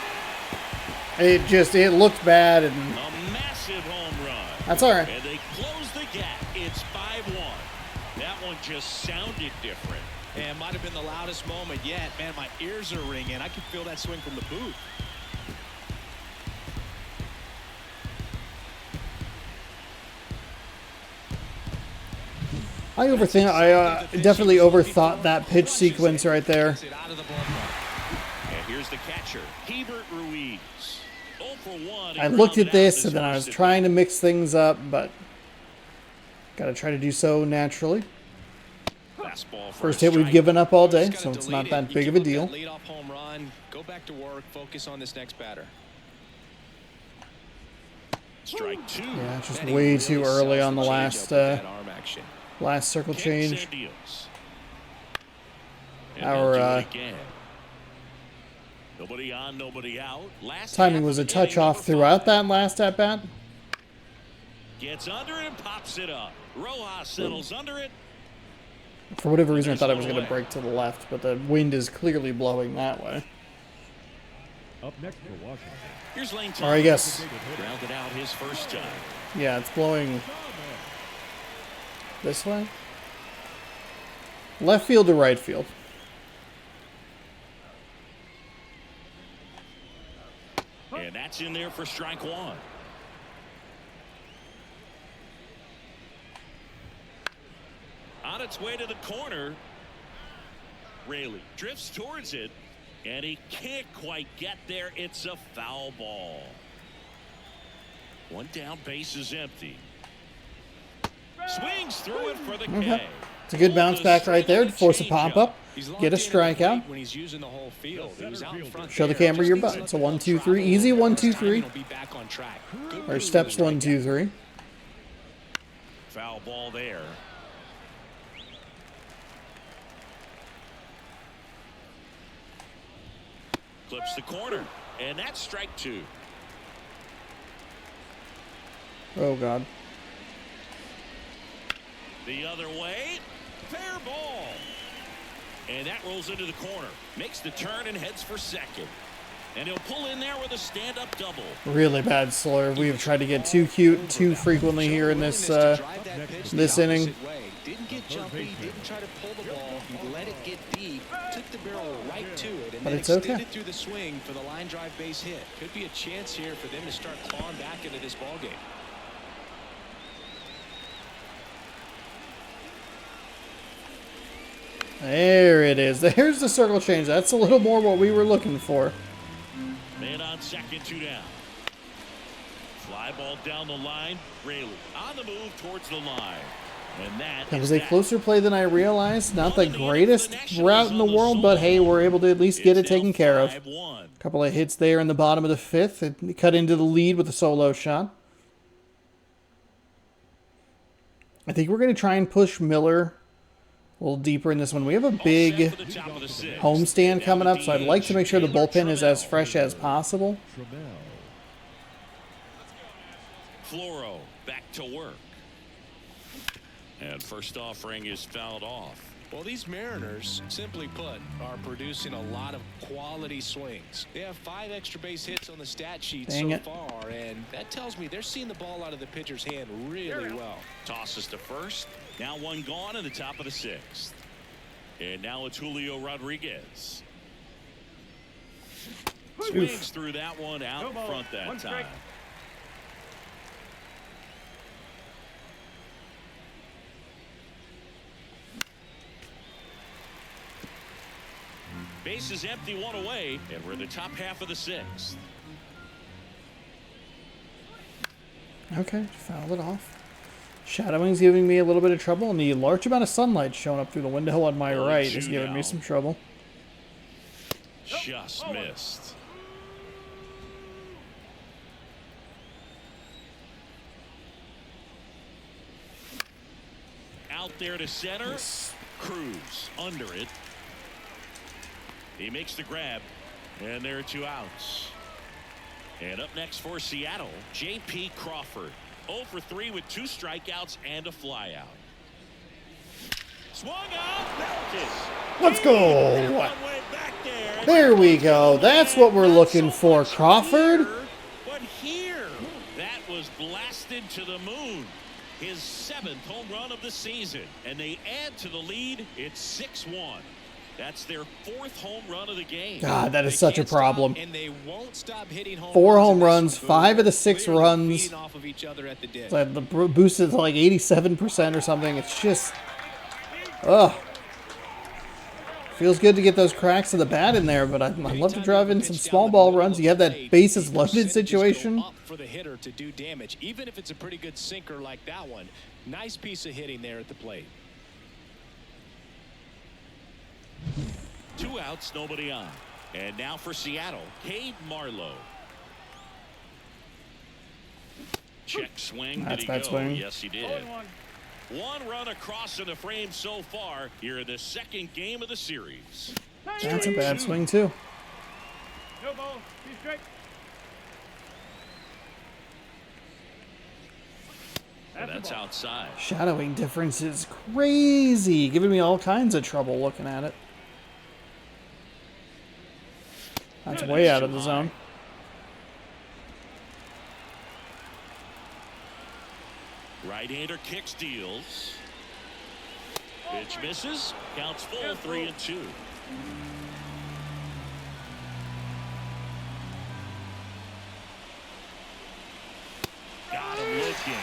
[SPEAKER 1] It looked bad, and
[SPEAKER 2] A massive home run.
[SPEAKER 1] that's all right.
[SPEAKER 2] And they close the gap. It's 5-1. That one just sounded different.
[SPEAKER 3] And might have been the loudest moment yet. Man, my ears are ringing. I can feel that swing from the booth. I definitely overthought that pitch sequence right there.
[SPEAKER 2] one.
[SPEAKER 1] I looked at this and then I was trying to mix things up, but got to try to do so naturally. First hit we've given up all day, so it's not that big of a deal.
[SPEAKER 3] Leadoff home run. Go back to work. Focus on this next batter.
[SPEAKER 2] Strike two.
[SPEAKER 1] Yeah, just way too early on the last circle change. Our
[SPEAKER 2] nobody on, nobody out.
[SPEAKER 1] Timing was a touch off throughout that last at bat.
[SPEAKER 2] Gets under it and pops it up. Rojas settles under it.
[SPEAKER 1] For whatever reason, I thought I was going to break to the left, but the wind is clearly blowing that way.
[SPEAKER 5] Up next for Washington.
[SPEAKER 2] Here's Lane
[SPEAKER 1] Or I guess,
[SPEAKER 2] grounded out his first time.
[SPEAKER 1] yeah, it's blowing this way. Left field to right field.
[SPEAKER 2] And that's in there for strike one. On its way to the corner. Raley drifts towards it, and he can't quite get there. It's a foul ball. One down, base is empty. Swings through it for the K.
[SPEAKER 1] It's a good bounce back right there to force a pop-up, get a strikeout.
[SPEAKER 3] When he's using the whole field. He was out in front
[SPEAKER 1] Show the
[SPEAKER 3] there.
[SPEAKER 1] camera your butt. It's a 1, 2, 3. Easy 1, 2, 3. Or steps 1, 2, 3.
[SPEAKER 2] Foul ball there. Clips the corner, and that's strike two.
[SPEAKER 1] Oh, God.
[SPEAKER 2] The other way, fair ball. And that rolls into the corner. Makes the turn and heads for second. And he'll pull in there with a stand-up double.
[SPEAKER 1] Really bad slur. We have tried to get too cute too frequently here in this inning.
[SPEAKER 3] Didn't get jumpy, didn't try to pull the ball. He let it get deep, took the barrel right to it, and
[SPEAKER 1] But
[SPEAKER 3] then
[SPEAKER 1] it's
[SPEAKER 3] extended
[SPEAKER 1] okay.
[SPEAKER 3] through the swing for the line drive base hit. Could be a chance here for them to start clawing back into this ball game.
[SPEAKER 1] There it is. There's the circle change. That's a little more what we were looking for.
[SPEAKER 2] Man on second, two down. Fly ball down the line. Raley on the move towards the line. And that
[SPEAKER 1] was a closer play than I realized. Not the greatest route in the world, but hey, we're able to at least get it taken care of. A couple of hits there in the bottom of the fifth. It cut into the lead with a solo shot. I think we're going to try and push Miller a little deeper in this one. We have a big homestand coming up, so I'd like to make sure the bullpen is as fresh as possible.
[SPEAKER 2] Floro back to work. And first offering is fouled off.
[SPEAKER 3] Well, these Mariners, simply put, are producing a lot of quality swings. They have 5 extra base hits on the stat sheet so far, and that tells me they're seeing the ball out of the pitcher's hand really well.
[SPEAKER 2] Tosses to first. Now one gone in the top of the sixth. And now it's Julio Rodriguez. Swings through that one out front that time. Base is empty, one away, and we're in the top half of the sixth.
[SPEAKER 1] Okay, foul it off. Shadowing's giving me a little bit of trouble, and the large amount of sunlight showing up through the window on my right is giving me some trouble.
[SPEAKER 2] Just missed. Out there to center. Cruz under it. He makes the grab, and there are 2 outs. And up next for Seattle, J.P. Crawford. 0 for 3 with 2 strikeouts and a flyout. Swung out.
[SPEAKER 1] Let's go. There we go. That's what we're looking for, Crawford.
[SPEAKER 2] But here, that was blasted to the moon. His 7th home run of the season. And they add to the lead. It's 6-1. That's their 4th home run of the game.
[SPEAKER 1] God, that is such a problem.
[SPEAKER 3] And they won't stop hitting
[SPEAKER 1] 4 home runs, 5 of the 6 runs.
[SPEAKER 3] Off of each other at the ditch.
[SPEAKER 1] The boost is like 87% or something. It's just, ugh. Feels good to get those cracks of the bat in there, but I'd love to drive in some small ball runs. You have that bases loaded situation.
[SPEAKER 3] Up for the hitter to do damage, even if it's a pretty good sinker like that one. Nice piece of hitting there at the plate.
[SPEAKER 2] 2 outs, nobody on. And now for Seattle, Cade Marlowe. Check swing.
[SPEAKER 1] That's
[SPEAKER 2] Did he
[SPEAKER 1] bad
[SPEAKER 2] go?
[SPEAKER 1] swing.
[SPEAKER 2] Yes, he did. 1 run across in the frame so far here in the second game of the series.
[SPEAKER 1] That's a bad swing, too.
[SPEAKER 4] No ball. He's straight.
[SPEAKER 2] And that's outside.
[SPEAKER 1] Shadowing difference is crazy. Giving me all kinds of trouble looking at it. That's way out of the zone.
[SPEAKER 2] Right-hander kicks, deals. Pitch misses. Counts full, 3-2. Got him looking.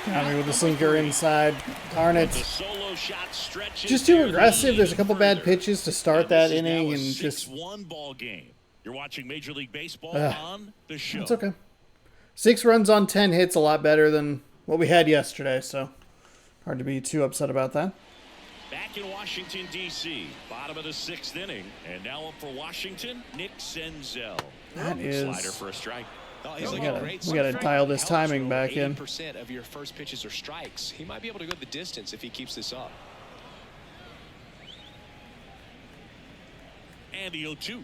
[SPEAKER 1] Got me with the sinker inside. Darn it.
[SPEAKER 2] The solo shot stretches
[SPEAKER 1] Just too
[SPEAKER 2] here,
[SPEAKER 1] aggressive.
[SPEAKER 2] leading
[SPEAKER 1] There's a couple bad
[SPEAKER 2] further.
[SPEAKER 1] pitches to start
[SPEAKER 2] This
[SPEAKER 1] that
[SPEAKER 2] is now
[SPEAKER 1] inning
[SPEAKER 2] a
[SPEAKER 1] and just...
[SPEAKER 2] 6-1 ball game. You're watching Major League Baseball
[SPEAKER 1] Ugh.
[SPEAKER 2] on the show.
[SPEAKER 1] It's okay. 6 runs on 10 hits, a lot better than what we had yesterday, so hard to be too upset about that.
[SPEAKER 2] Back in Washington, D.C., bottom of the 6th inning. And now up for Washington, Nick Senzel.
[SPEAKER 1] That is...
[SPEAKER 2] Slider for a strike.
[SPEAKER 3] Oh, he's
[SPEAKER 1] we
[SPEAKER 3] looking
[SPEAKER 1] gotta-
[SPEAKER 3] great
[SPEAKER 1] we gotta
[SPEAKER 3] so far.
[SPEAKER 1] dial this
[SPEAKER 3] Helps
[SPEAKER 1] timing
[SPEAKER 3] when
[SPEAKER 1] back in.
[SPEAKER 3] 80% of your first pitches are strikes. He might be able to go the distance if he keeps this up.
[SPEAKER 2] And the 0-2.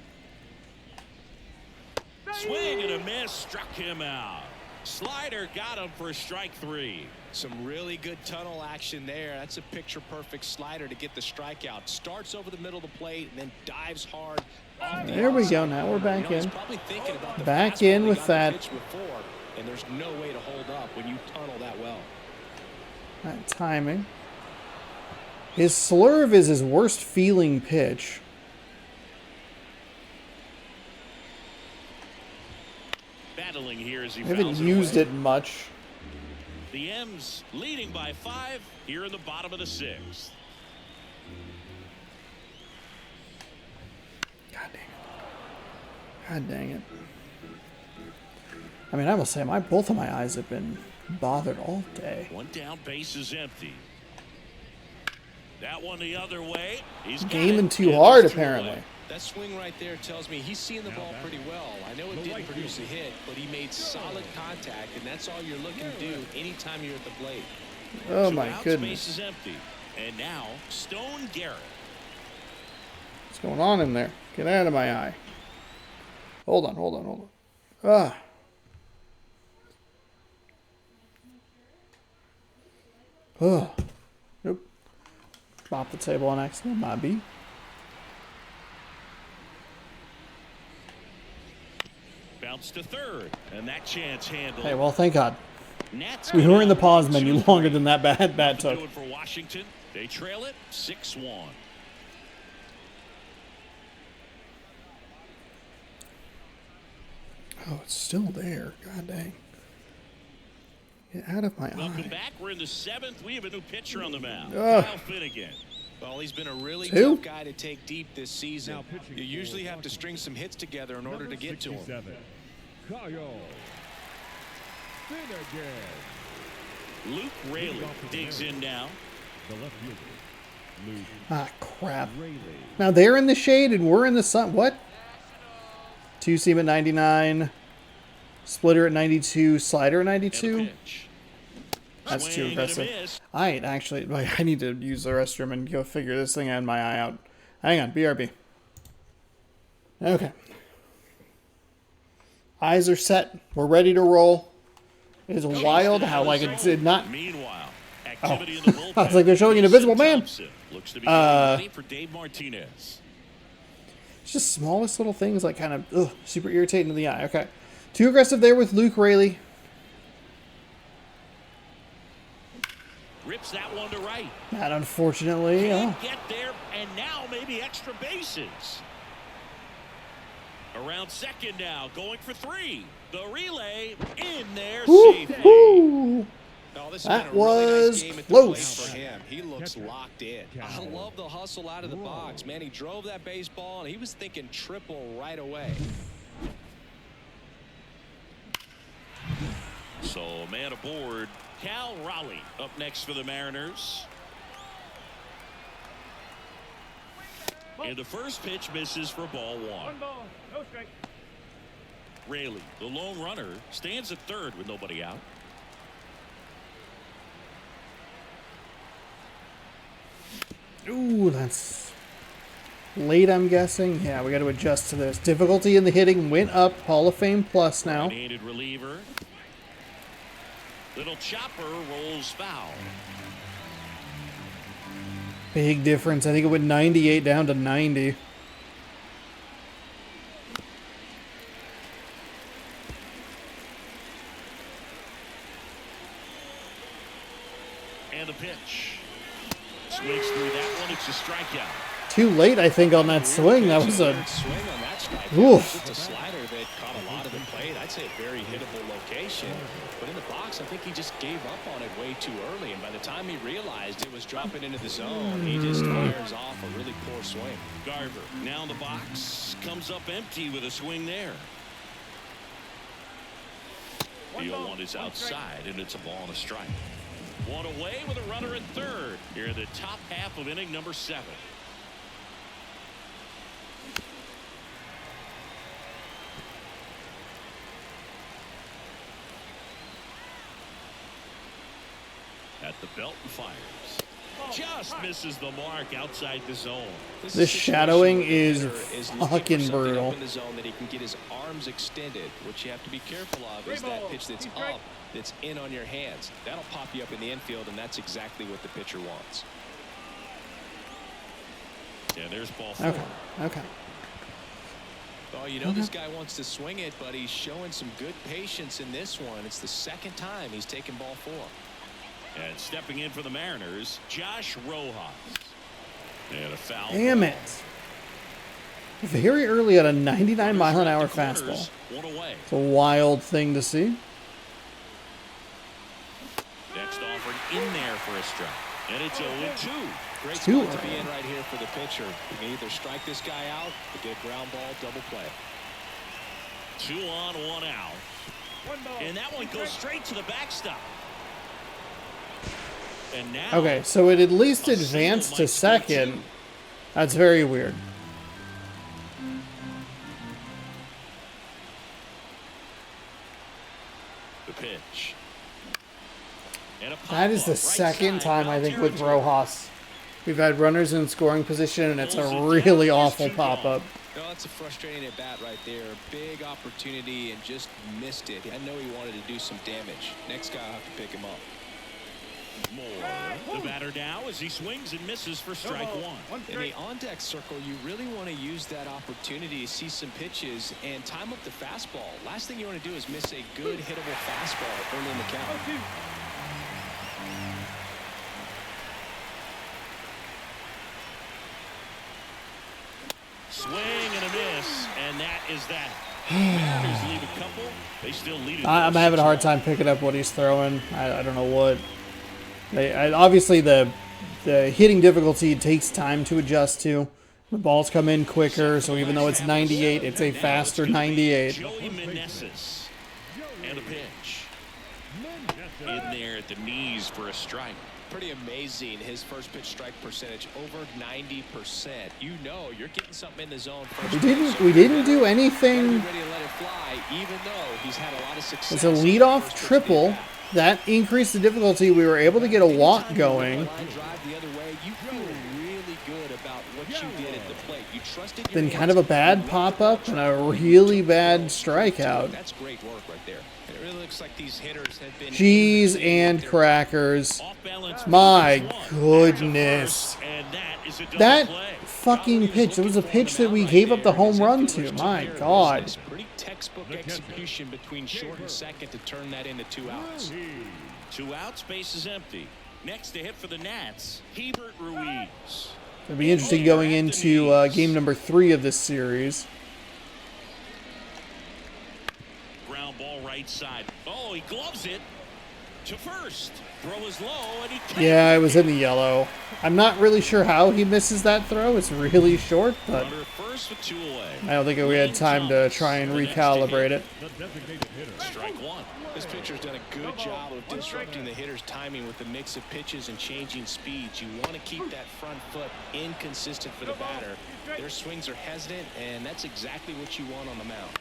[SPEAKER 2] Swing and a miss, struck him out. Slider got him for strike 3.
[SPEAKER 3] Some really good tunnel action there. That's a picture-perfect slider to get the strikeout. Starts over the middle of the plate and then dives hard. Off the
[SPEAKER 1] There we
[SPEAKER 3] outside
[SPEAKER 1] go. Now we're
[SPEAKER 3] corner.
[SPEAKER 1] back
[SPEAKER 3] You know, he's
[SPEAKER 1] in.
[SPEAKER 3] probably thinking about the
[SPEAKER 1] Back
[SPEAKER 3] fastball
[SPEAKER 1] in
[SPEAKER 3] he
[SPEAKER 1] with
[SPEAKER 3] got
[SPEAKER 1] that.
[SPEAKER 3] the pitch before, and there's no way to hold up when you tunnel that well.
[SPEAKER 1] That timing. His slurve is his worst feeling pitch.
[SPEAKER 2] Battling here as he
[SPEAKER 1] I haven't
[SPEAKER 2] fouls
[SPEAKER 1] used
[SPEAKER 2] away.
[SPEAKER 1] it much.
[SPEAKER 2] The M's leading by 5 here in the bottom of the 6th.
[SPEAKER 1] God dang it. God dang it. I mean, I will say both of my eyes have been bothered all day.
[SPEAKER 2] 1 down, base is empty. That one the other way. He's got
[SPEAKER 1] Gaming
[SPEAKER 2] it.
[SPEAKER 1] too
[SPEAKER 2] And
[SPEAKER 1] hard,
[SPEAKER 2] it's 2
[SPEAKER 1] apparently.
[SPEAKER 2] away.
[SPEAKER 3] That swing right there tells me he's seeing the ball pretty well. I know it didn't produce a hit, but he made solid contact, and that's all you're looking to do anytime you're at the plate.
[SPEAKER 1] Oh
[SPEAKER 2] 2
[SPEAKER 1] my
[SPEAKER 2] outs,
[SPEAKER 1] goodness.
[SPEAKER 2] base is empty. And now Stone Garrett.
[SPEAKER 1] What's going on in there? Get out of my eye. Hold on. Ah. Oh. Nope. Bop the table on accident, might be.
[SPEAKER 2] Bounce to third, and that chance handled.
[SPEAKER 1] Hey, well, thank God.
[SPEAKER 2] Nats
[SPEAKER 1] We
[SPEAKER 2] go
[SPEAKER 1] were in the
[SPEAKER 2] down
[SPEAKER 1] pause menu
[SPEAKER 2] 1-2.
[SPEAKER 1] longer than that bat
[SPEAKER 2] Nothing
[SPEAKER 1] took.
[SPEAKER 2] doing for Washington. They trail it 6-1.
[SPEAKER 1] Oh, it's still there. God dang. Get out of my
[SPEAKER 2] Welcome
[SPEAKER 1] eye.
[SPEAKER 2] back. We're in the 7th. We have a new pitcher on the mound.
[SPEAKER 1] Ugh.
[SPEAKER 2] Kyle Finnegan.
[SPEAKER 3] Well, he's been a really
[SPEAKER 1] 2?
[SPEAKER 3] tough guy to take deep this season.
[SPEAKER 5] Now pitching
[SPEAKER 3] You
[SPEAKER 5] for
[SPEAKER 3] usually have to
[SPEAKER 5] Washington.
[SPEAKER 3] string some hits together in order to get to him.
[SPEAKER 5] 67, Kyle Finnegan.
[SPEAKER 2] Luke Raley digs in now.
[SPEAKER 5] The left fielder, Luke
[SPEAKER 1] Ah, crap.
[SPEAKER 5] Raley.
[SPEAKER 1] Now they're in the shade and we're in the sun. What? 2 seam at 99. Splitter at 92. Slider at
[SPEAKER 2] And a
[SPEAKER 1] 92.
[SPEAKER 2] pitch.
[SPEAKER 1] That's too
[SPEAKER 2] Swing and a
[SPEAKER 1] aggressive.
[SPEAKER 2] miss.
[SPEAKER 1] I need to use the restroom and go figure this thing and my eye out. Hang on, BRB. Okay. Eyes are set. We're ready to roll. It is wild how it did not.
[SPEAKER 2] Meanwhile, activity in the bullpen.
[SPEAKER 1] I was like, they're showing an invisible man.
[SPEAKER 2] Thompson looks to be getting ready for Dave Martinez.
[SPEAKER 1] It's just smallest little things like kind of super irritating to the eye. Okay. Too aggressive there with Luke Raley.
[SPEAKER 2] Rips that one to right.
[SPEAKER 1] Not unfortunately.
[SPEAKER 2] Can't get there, and now maybe extra bases. Around second now, going for 3. The relay in there
[SPEAKER 1] Woo,
[SPEAKER 2] safely.
[SPEAKER 1] woo.
[SPEAKER 3] Oh, this
[SPEAKER 1] That
[SPEAKER 3] has been a really nice
[SPEAKER 1] was
[SPEAKER 3] game at the plate
[SPEAKER 1] close.
[SPEAKER 3] for him. He looks locked in. I love the hustle out of the box. Man, he drove that baseball, and he was thinking triple right away.
[SPEAKER 2] So a man aboard. Cal Raleigh up next for the Mariners. And the first pitch misses for ball one.
[SPEAKER 4] One ball, no strike.
[SPEAKER 2] Raley, the lone runner, stands at third with nobody out.
[SPEAKER 1] Ooh, that's late, I'm guessing. Yeah, we got to adjust to this. Difficulty in the hitting went up. Hall of Fame plus now.
[SPEAKER 2] Right-handed reliever. Little chopper rolls foul.
[SPEAKER 1] Big difference. I think it went 98 down to 90.
[SPEAKER 2] And the pitch. Swings through that one. It's a strikeout.
[SPEAKER 1] Too late, I think, on that swing. That was a...
[SPEAKER 3] Swing on that strike.
[SPEAKER 1] Oof.
[SPEAKER 3] It's a slider that caught a lot of the plate. I'd say a very hittable location. But in the box, I think he just gave up on it way too early. And by the time he realized it was dropping into the zone, he just fires off a really poor swing.
[SPEAKER 2] Garver now in the box. Comes up empty with a swing there. The 0-1 is outside, and it's a ball and a strike. One away with a runner at third. Here in the top half of inning number 7. At the belt and fires. Just misses the mark outside the zone.
[SPEAKER 1] This shadowing is fucking brutal.
[SPEAKER 3] In the zone that he can get his arms extended. What you have to be careful of is that pitch that's up, that's in on your hands. That'll pop you up in the infield, and that's exactly what the pitcher wants.
[SPEAKER 2] Yeah, there's ball 4.
[SPEAKER 1] Okay, okay.
[SPEAKER 3] Oh, you know this guy wants to swing it, but he's showing some good patience in this one. It's the second time he's taken ball 4.
[SPEAKER 2] And stepping in for the Mariners, Josh Rojas. And a foul.
[SPEAKER 1] Damn it. Very early at a 99-mile-an-hour fastball.
[SPEAKER 2] One away.
[SPEAKER 1] It's a wild thing to see.
[SPEAKER 2] Next offered in there for a strike. And it's 0-2.
[SPEAKER 3] Great spot to be in right here for the pitcher. You can either strike this guy out or get a ground ball double play.
[SPEAKER 2] 2 on, 1 out. And that one goes straight to the backstop. And now,
[SPEAKER 1] Okay, so it at least advanced to second. That's very weird.
[SPEAKER 2] the pitch. And a
[SPEAKER 1] That is the
[SPEAKER 2] pop-up right
[SPEAKER 1] second
[SPEAKER 2] side,
[SPEAKER 1] time,
[SPEAKER 2] foul
[SPEAKER 1] I think, with
[SPEAKER 2] territory.
[SPEAKER 1] Rojas. We've had runners in scoring position, and it's a really awful pop-up.
[SPEAKER 3] No, that's a frustrating at bat right there. Big opportunity and just missed it. I know he wanted to do some damage. Next guy will have to pick him up.
[SPEAKER 2] Moore, the batter now as he swings and misses for strike 1.
[SPEAKER 3] In the on-deck circle, you really want to use that opportunity to see some pitches and time up the fastball. Last thing you want to do is miss a good hittable fastball early in the count.
[SPEAKER 2] Swing and a miss, and that is that. Mariners leave a couple. They still lead it.
[SPEAKER 1] I'm having a hard time picking up what he's throwing. I don't know what. Obviously, the hitting difficulty takes time to adjust to. The balls come in quicker, so even though it's 98, it's a faster 98.
[SPEAKER 2] Joey Meneses. And a pitch. In there at the knees for a strike.
[SPEAKER 3] Pretty amazing. His first pitch strike percentage over 90%. You know you're getting something in the zone first.
[SPEAKER 1] We didn't do anything.
[SPEAKER 3] Ready to let it fly, even though he's had a lot of success.
[SPEAKER 1] It's a leadoff triple. That increased the difficulty. We were able to get a walk going. Then kind of a bad pop-up and a really bad strikeout.
[SPEAKER 3] That's great work right there. It really looks like these hitters have been
[SPEAKER 1] Cheese and crackers. My goodness. That fucking pitch. It was a pitch that we gave up the home run to. My God.
[SPEAKER 3] Pretty textbook execution between short and second to turn that into 2 outs.
[SPEAKER 2] 2 outs, base is empty. Next to hit for the Nats, Hebert Ruiz.
[SPEAKER 1] It'll be interesting going into game number 3 of this series.
[SPEAKER 2] Ground ball right side. Oh, he gloves it. To first. Throw is low, and he can't.
[SPEAKER 1] Yeah, it was in the yellow. I'm not really sure how he misses that throw. It's really short, but
[SPEAKER 2] Runner first with 2 away.
[SPEAKER 1] I don't think we had time to try and recalibrate it.
[SPEAKER 5] The designated hitter.
[SPEAKER 2] Strike one.
[SPEAKER 3] This pitcher's done a good job of disrupting the hitter's timing with the mix of pitches and changing speeds. You want to keep that front foot inconsistent for the batter. Their swings are hesitant, and that's exactly what you want on the mound.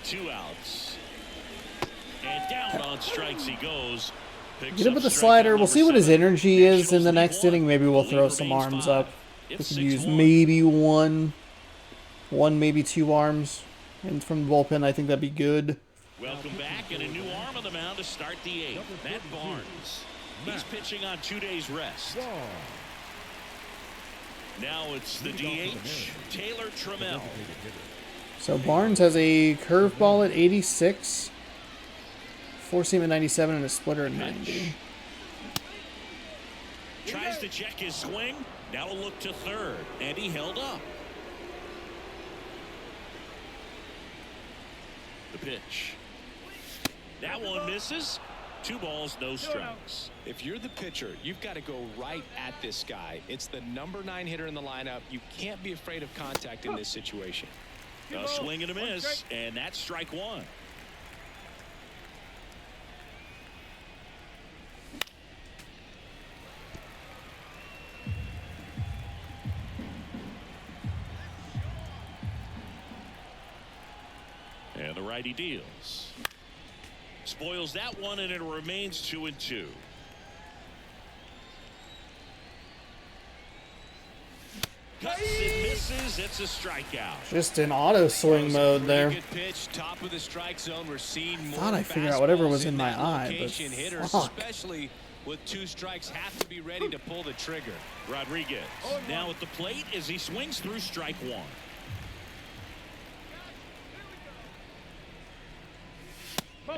[SPEAKER 2] Two outs. And down on strikes he goes. Picks
[SPEAKER 1] Get him
[SPEAKER 2] up
[SPEAKER 1] with the
[SPEAKER 2] strikeout
[SPEAKER 1] slider. We'll see what his
[SPEAKER 2] number 7.
[SPEAKER 1] energy is in the
[SPEAKER 2] Nationals
[SPEAKER 1] next
[SPEAKER 2] lead
[SPEAKER 1] inning.
[SPEAKER 2] one.
[SPEAKER 1] Maybe we'll
[SPEAKER 2] The
[SPEAKER 1] throw
[SPEAKER 2] lead
[SPEAKER 1] some
[SPEAKER 2] remains
[SPEAKER 1] arms
[SPEAKER 2] 5.
[SPEAKER 1] up. We
[SPEAKER 2] It's
[SPEAKER 1] could use
[SPEAKER 2] 6-1.
[SPEAKER 1] maybe one, maybe 2 arms. And from the bullpen, I think that'd be good.
[SPEAKER 2] Welcome back, and a new arm on the mound to start the 8th. Matt Barnes. He's pitching on 2 days rest.
[SPEAKER 5] Ball.
[SPEAKER 2] Now it's the DH, Taylor Trammell.
[SPEAKER 5] Designated hitter.
[SPEAKER 1] So Barnes has a curveball at 86, 4-seam at 97, and a splitter at 90.
[SPEAKER 2] Tries to check his swing. Now a look to third, and he held up. The pitch. That one misses. 2 balls, no strikes.
[SPEAKER 3] If you're the pitcher, you've got to go right at this guy. It's the number 9 hitter in the lineup. You can't be afraid of contact in this situation.
[SPEAKER 2] A swing and a miss, and that's strike one. And the righty deals. Spoils that one, and it remains 2-2. Cuts and misses. It's a strikeout.
[SPEAKER 1] Just in auto swing mode there.
[SPEAKER 3] Good pitch, top of the strike zone. We're seeing more
[SPEAKER 1] Thought I figured out whatever was
[SPEAKER 3] fastballs
[SPEAKER 1] in my
[SPEAKER 3] that
[SPEAKER 1] eye, but
[SPEAKER 3] location. Hitters,
[SPEAKER 1] fuck.
[SPEAKER 3] especially with 2 strikes, have to be ready to pull the trigger.
[SPEAKER 2] Rodriguez now at the plate as he swings through strike one.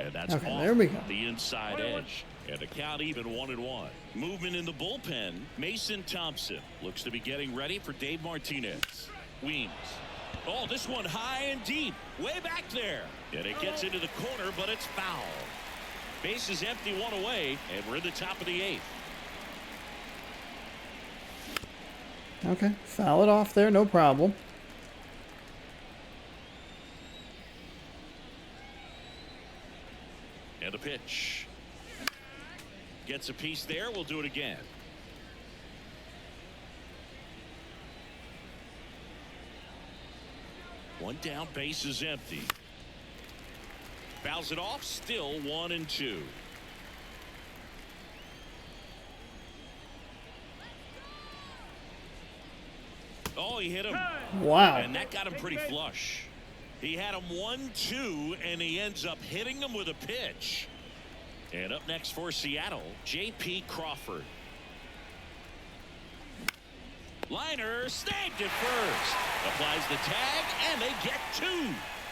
[SPEAKER 2] And that's
[SPEAKER 1] Okay,
[SPEAKER 2] off
[SPEAKER 1] there we go.
[SPEAKER 2] the inside edge. And a count even 1-1. Movement in the bullpen. Mason Thompson looks to be getting ready for Dave Martinez. Weems. Oh, this one high and deep. Way back there. And it gets into the corner, but it's foul. Base is empty, 1 away, and we're in the top of the 8th.
[SPEAKER 1] Okay, foul it off there, no problem.
[SPEAKER 2] And a pitch. Gets a piece there. We'll do it again. One down, base is empty. Fouls it off, still 1-2. Oh, he hit him.
[SPEAKER 1] Wow.
[SPEAKER 2] And that got him pretty flush. He had him 1-2, and he ends up hitting him with a pitch. And up next for Seattle, J.P. Crawford. Liner snagged it first. Applies the tag, and they get 2.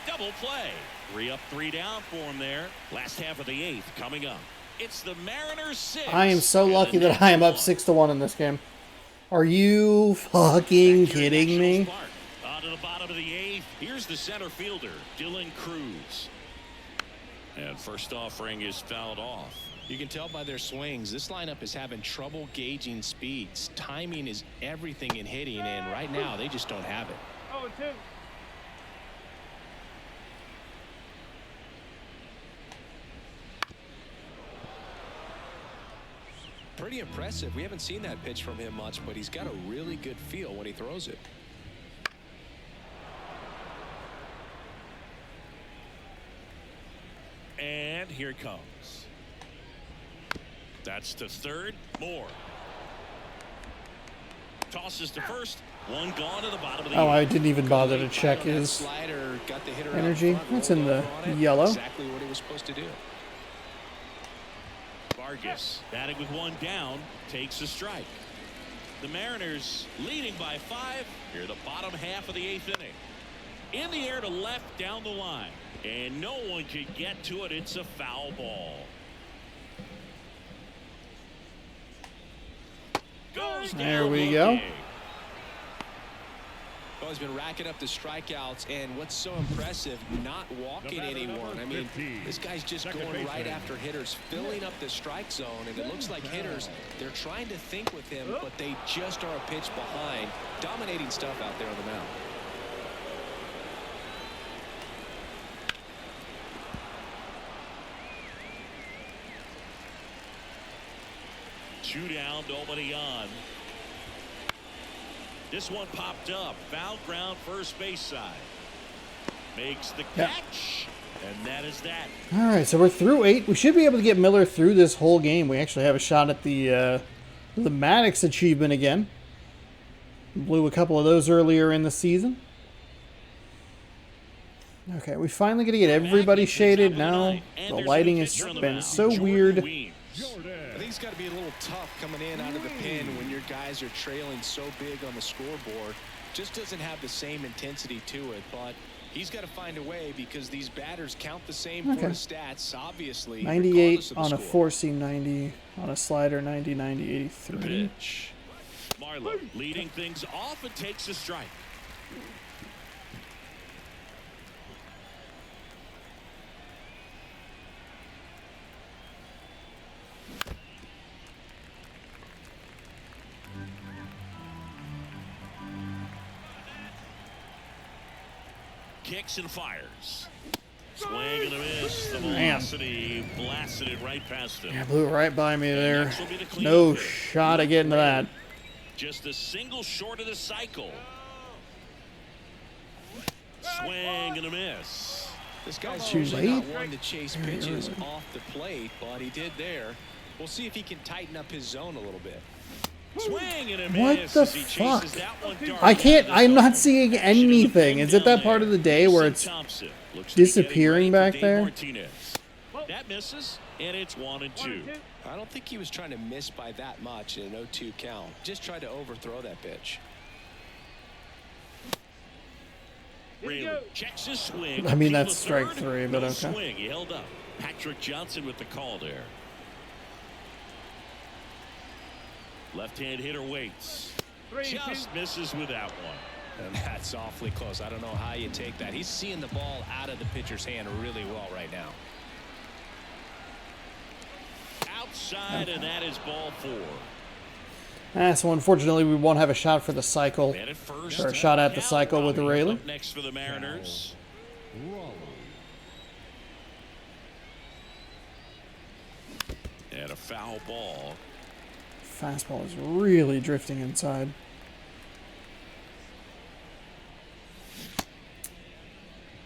[SPEAKER 2] Double play. 3 up, 3 down for him there. Last half of the 8th coming up. It's the Mariners 6.
[SPEAKER 1] I am so
[SPEAKER 2] and
[SPEAKER 1] lucky
[SPEAKER 2] the
[SPEAKER 1] that I am up
[SPEAKER 2] Nationals
[SPEAKER 1] 6-1 in this game. Are you fucking kidding me?
[SPEAKER 2] On to the bottom of the 8th. Here's the center fielder, Dylan Cruz. And first offering is fouled off.
[SPEAKER 3] You can tell by their swings, this lineup is having trouble gauging speeds. Timing is everything in hitting, and right now they just don't have it.
[SPEAKER 4] 0-2.
[SPEAKER 3] Pretty impressive. We haven't seen that pitch from him much, but he's got a really good feel when he throws it.
[SPEAKER 2] And here it comes. That's to third. Moore. Tosses to first. One gone to the bottom of the
[SPEAKER 1] Oh, I
[SPEAKER 2] 8th.
[SPEAKER 1] didn't even bother to check
[SPEAKER 3] That
[SPEAKER 1] his
[SPEAKER 3] slider got the hitter out
[SPEAKER 1] energy.
[SPEAKER 3] front,
[SPEAKER 1] That's
[SPEAKER 3] rolled
[SPEAKER 1] in the
[SPEAKER 3] over on it.
[SPEAKER 1] yellow.
[SPEAKER 3] Exactly what he was supposed to do.
[SPEAKER 2] Vargas batting with 1 down takes a strike. The Mariners leading by 5 here the bottom half of the 8th inning. In the air to left down the line, and no one can get to it. It's a foul ball. Goes
[SPEAKER 1] There
[SPEAKER 2] down
[SPEAKER 1] we go.
[SPEAKER 2] looking.
[SPEAKER 3] Well, he's been racking up the strikeouts, and what's so impressive, not walking anyone. I mean, this guy's just going right after hitters, filling up the strike zone, and it looks like hitters, they're trying to think with him, but they just are a pitch behind. Dominating stuff out there on the mound.
[SPEAKER 2] Two down, nobody on. This one popped up. Foul ground, first base side. Makes the catch. And that is that.
[SPEAKER 1] All right, so we're through 8. We should be able to get Miller through this whole game. We actually have a shot at the Maddox achievement again. Blew a couple of those earlier in the season. Okay, we finally going to get everybody shaded now. The lighting has been so weird.
[SPEAKER 3] I think it's got to be a little tough coming in out of the pen when your guys are trailing so big on the scoreboard. Just doesn't have the same intensity to it, but he's got to find a way because these batters count the same for the stats, obviously.
[SPEAKER 1] 98 on a 4-seam, 90 on a slider, 90, 90, 83.
[SPEAKER 2] Pitch. Marlowe leading things off and takes a strike. Kicks and fires. Swing and a miss. The velocity blasted it right past him.
[SPEAKER 1] Yeah, blew right by me there. No shot at getting to that.
[SPEAKER 2] Just a single short of the cycle. Swing and a miss.
[SPEAKER 3] This guy's
[SPEAKER 1] Too
[SPEAKER 3] usually not
[SPEAKER 1] late.
[SPEAKER 3] one to chase pitches off the plate, but he did there. We'll see if he can tighten up his zone a little bit.
[SPEAKER 2] Swing and a
[SPEAKER 1] What
[SPEAKER 2] miss
[SPEAKER 1] the
[SPEAKER 2] as he
[SPEAKER 1] fuck?
[SPEAKER 2] chases that one dark
[SPEAKER 1] I can't,
[SPEAKER 2] down the
[SPEAKER 1] I'm not
[SPEAKER 2] zone.
[SPEAKER 1] seeing anything. Is it that part of the day where it's
[SPEAKER 2] Thompson looks to be
[SPEAKER 1] disappearing
[SPEAKER 2] getting ready
[SPEAKER 1] back
[SPEAKER 2] for Dave
[SPEAKER 1] there?
[SPEAKER 2] Martinez. That misses, and it's 1-2.
[SPEAKER 3] I don't think he was trying to miss by that much in an 0-2 count. Just tried to overthrow that pitch.
[SPEAKER 2] Rayleigh checks his swing.
[SPEAKER 1] I mean,
[SPEAKER 2] To
[SPEAKER 1] that's
[SPEAKER 2] the
[SPEAKER 1] strike
[SPEAKER 2] third.
[SPEAKER 1] 3, but
[SPEAKER 2] No
[SPEAKER 1] okay.
[SPEAKER 2] swing. He held up. Patrick Johnson with the call there. Left-hand hitter waits. Just misses with that one.
[SPEAKER 3] And that's awfully close. I don't know how you take that. He's seeing the ball out of the pitcher's hand really well right now.
[SPEAKER 2] Outside, and that is ball 4.
[SPEAKER 1] So unfortunately we won't have a shot for the cycle.
[SPEAKER 2] Man at first.
[SPEAKER 1] Or a shot at the
[SPEAKER 2] Cal
[SPEAKER 1] cycle with the
[SPEAKER 2] Raleigh
[SPEAKER 1] Rayleigh.
[SPEAKER 2] up next for the Mariners. And a foul ball.
[SPEAKER 1] Fastball is really drifting inside.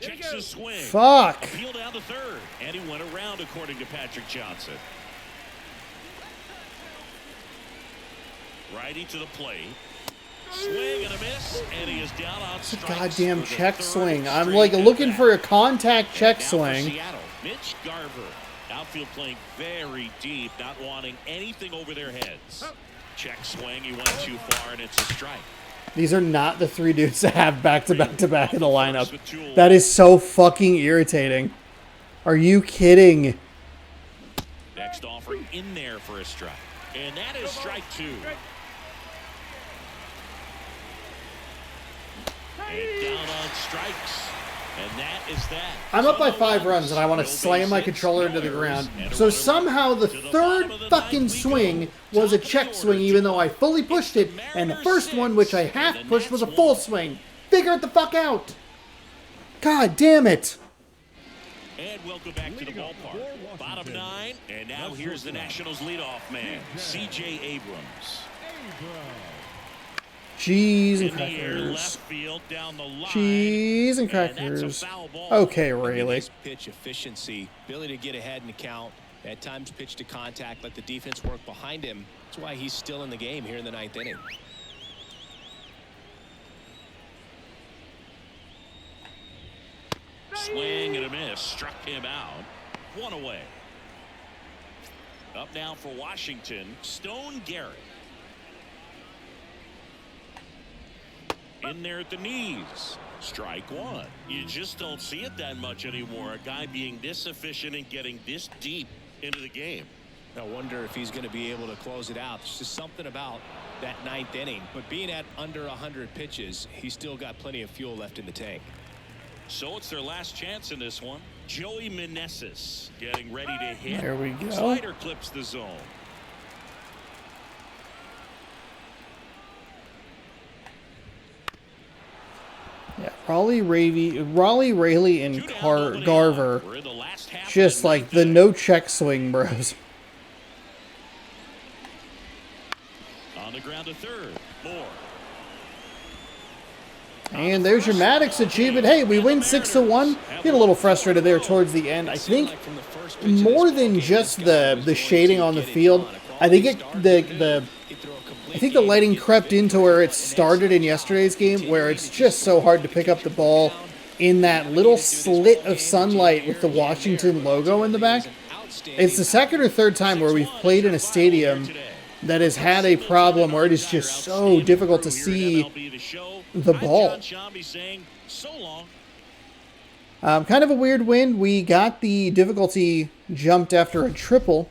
[SPEAKER 2] Checks his swing.
[SPEAKER 1] Fuck!
[SPEAKER 2] Appeal down the third. And he went around, according to Patrick Johnson. Righty to the plate. Swing and a miss. And he is down on strikes.
[SPEAKER 1] Goddamn
[SPEAKER 2] for the
[SPEAKER 1] check
[SPEAKER 2] third
[SPEAKER 1] swing. I'm
[SPEAKER 2] straight
[SPEAKER 1] like
[SPEAKER 2] at
[SPEAKER 1] looking
[SPEAKER 2] bat.
[SPEAKER 1] for a contact check
[SPEAKER 2] Now for
[SPEAKER 1] swing.
[SPEAKER 2] Seattle, Mitch Garver. Outfield playing very deep, not wanting anything over their heads. Check swing, he went too far, and it's a strike.
[SPEAKER 1] These are not the 3 dudes to have back-to-back-to-back in the lineup. That is so fucking irritating. Are you kidding?
[SPEAKER 2] Next offering in there for a strike. And that is strike 2. And down on strikes. And that is that.
[SPEAKER 1] I'm up by 5 runs and I want to slam my controller into the ground. So somehow the third fucking swing was a check swing even though I fully pushed it. And the first one, which I half pushed, was a full swing. Figure it the fuck out. God damn it.
[SPEAKER 2] And welcome back to the ballpark. Bottom 9. And now here's the Nationals leadoff man, C.J. Abrams.
[SPEAKER 1] Cheese and
[SPEAKER 2] In the air,
[SPEAKER 1] crackers.
[SPEAKER 2] left field, down the line.
[SPEAKER 1] Cheese and
[SPEAKER 2] And that's a
[SPEAKER 1] crackers.
[SPEAKER 2] foul ball.
[SPEAKER 1] Okay, Rayleigh.
[SPEAKER 3] His pitch efficiency, ability to get ahead in the count, at times pitch to contact, let the defense work behind him. That's why he's still in the game here in the 9th inning.
[SPEAKER 2] Swing and a miss. Struck him out. 1 away. Up now for Washington, Stone Garrett. In there at the knees. Strike 1. You just don't see it that much anymore. A guy being this efficient and getting this deep into the game.
[SPEAKER 3] I wonder if he's going to be able to close it out. There's just something about that 9th inning. But being at under 100 pitches, he's still got plenty of fuel left in the tank.
[SPEAKER 2] So it's their last chance in this one. Joey Meneses getting ready to hit.
[SPEAKER 1] There we go.
[SPEAKER 2] Slider clips the zone.
[SPEAKER 1] Yeah, Raleigh, Raley, and Garver.
[SPEAKER 2] We're in the last half
[SPEAKER 1] Just
[SPEAKER 2] of
[SPEAKER 1] like the no-check swing bros.
[SPEAKER 2] on the ground to third. Moore.
[SPEAKER 1] And there's your Maddox achievement. Hey, we win 6-1. Get a little frustrated there towards the end. I think more than just the shading on the field, I think the lighting crept into where it started in yesterday's game, where it's just so hard to pick up the ball in that little slit of sunlight with the Washington logo in the back. It's the second or third time where we've played in a stadium that has had a problem where it is just so difficult to see the ball. Kind of a weird win. We got the difficulty jumped after a triple.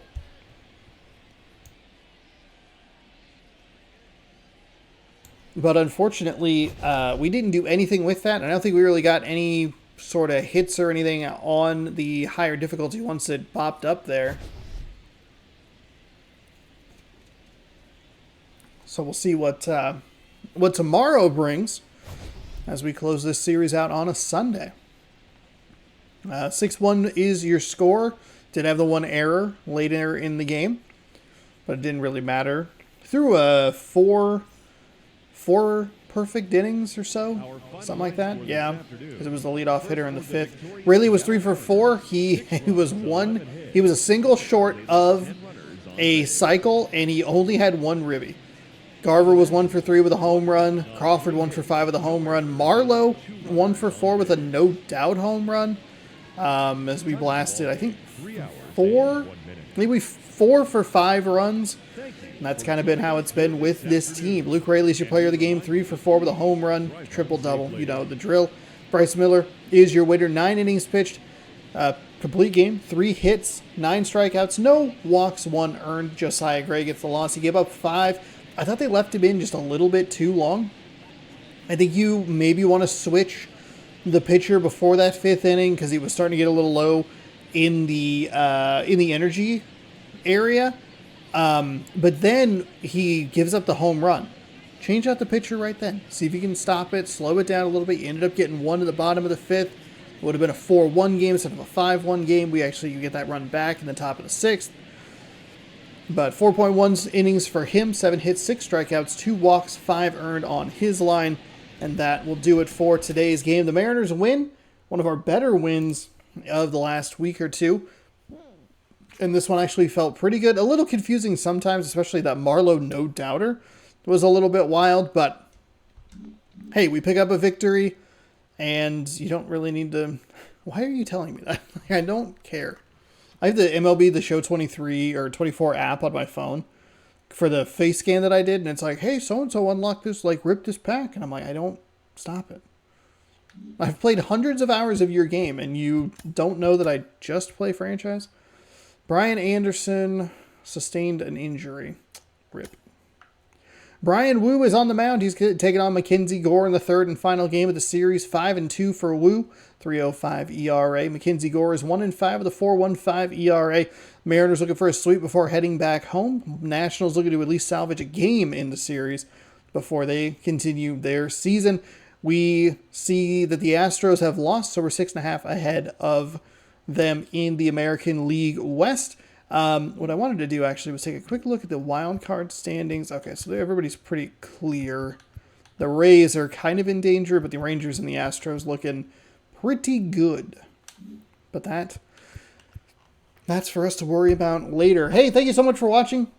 [SPEAKER 1] But unfortunately, we didn't do anything with that. I don't think we really got any sort of hits or anything on the higher difficulty once it popped up there. So we'll see what tomorrow brings as we close this series out on a Sunday. 6-1 is your score. Did have the one error later in the game, but it didn't really matter. Threw a four perfect innings or so, something like that. Yeah, because it was the leadoff hitter in the 5th. Raley was 3 for 4. He was a single short of a cycle, and he only had one ribby. Garver was 1 for 3 with a home run. Crawford 1 for 5 with a home run. Marlowe 1 for 4 with a no doubt home run. As we blasted, I think 4 for 5 runs. And that's kind of been how it's been with this team. Luke Raley's your player of the game, 3 for 4 with a home run, triple-double. You know the drill. Bryce Miller is your winner. 9 innings pitched, complete game, 3 hits, 9 strikeouts, no walks, 1 earned. Josiah Gray gets the loss. He gave up 5. I thought they left him in just a little bit too long. I think you maybe want to switch the pitcher before that 5th inning because he was starting to get a little low in the energy area. But then he gives up the home run. Change out the pitcher right then. See if you can stop it, slow it down a little bit. You ended up getting 1 in the bottom of the 5th. It would have been a 4-1 game instead of a 5-1 game. We actually get that run back in the top of the 6th. But 4.1 innings for him, 7 hits, 6 strikeouts, 2 walks, 5 earned on his line. And that will do it for today's game. The Mariners win, one of our better wins of the last week or two. And this one actually felt pretty good. A little confusing sometimes, especially that Marlowe no-doubter was a little bit wild. But, hey, we pick up a victory, and you don't really need to... Why are you telling me that? I don't care. I have the MLB The Show 23 or 24 app on my phone for the face scan that I did, and it's like, hey, so-and-so unlocked this, like, ripped this pack. And I'm like, I don't... Stop it. I've played hundreds of hours of your game, and you don't know that I just play franchise? Brian Anderson sustained an injury. Rip. Brian Wu is on the mound. He's taking on Mackenzie Gore in the 3rd and final game of the series. 5-2 for Wu. 3.05 ERA. Mackenzie Gore is 1-5 with a 4.15 ERA. Mariners looking for a sweep before heading back home. Nationals looking to at least salvage a game in the series before they continue their season. We see that the Astros have lost, so we're 6.5 ahead of them in the American League West. What I wanted to do actually was take a quick look at the wild card standings. Okay, so everybody's pretty clear. The Rays are kind of in danger, but the Rangers and the Astros looking pretty good. But that's for us to worry about later. Hey, thank you so much for watching.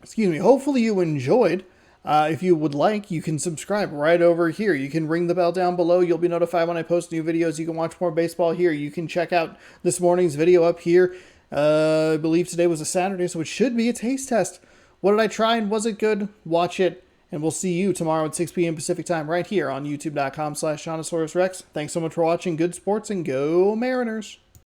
[SPEAKER 1] Excuse me. Hopefully you enjoyed. If you would like, you can subscribe right over here. You can ring the bell down below. You'll be notified when I post new videos. You can watch more baseball here. You can check out this morning's video up here. I believe today was a Saturday, so it should be a taste test. What did I try and was it good? Watch it, and we'll see you tomorrow at 6 p.m. Pacific time right here on youtube.com/JonosaurusRex. Thanks so much for watching. Good sports, and go Mariners!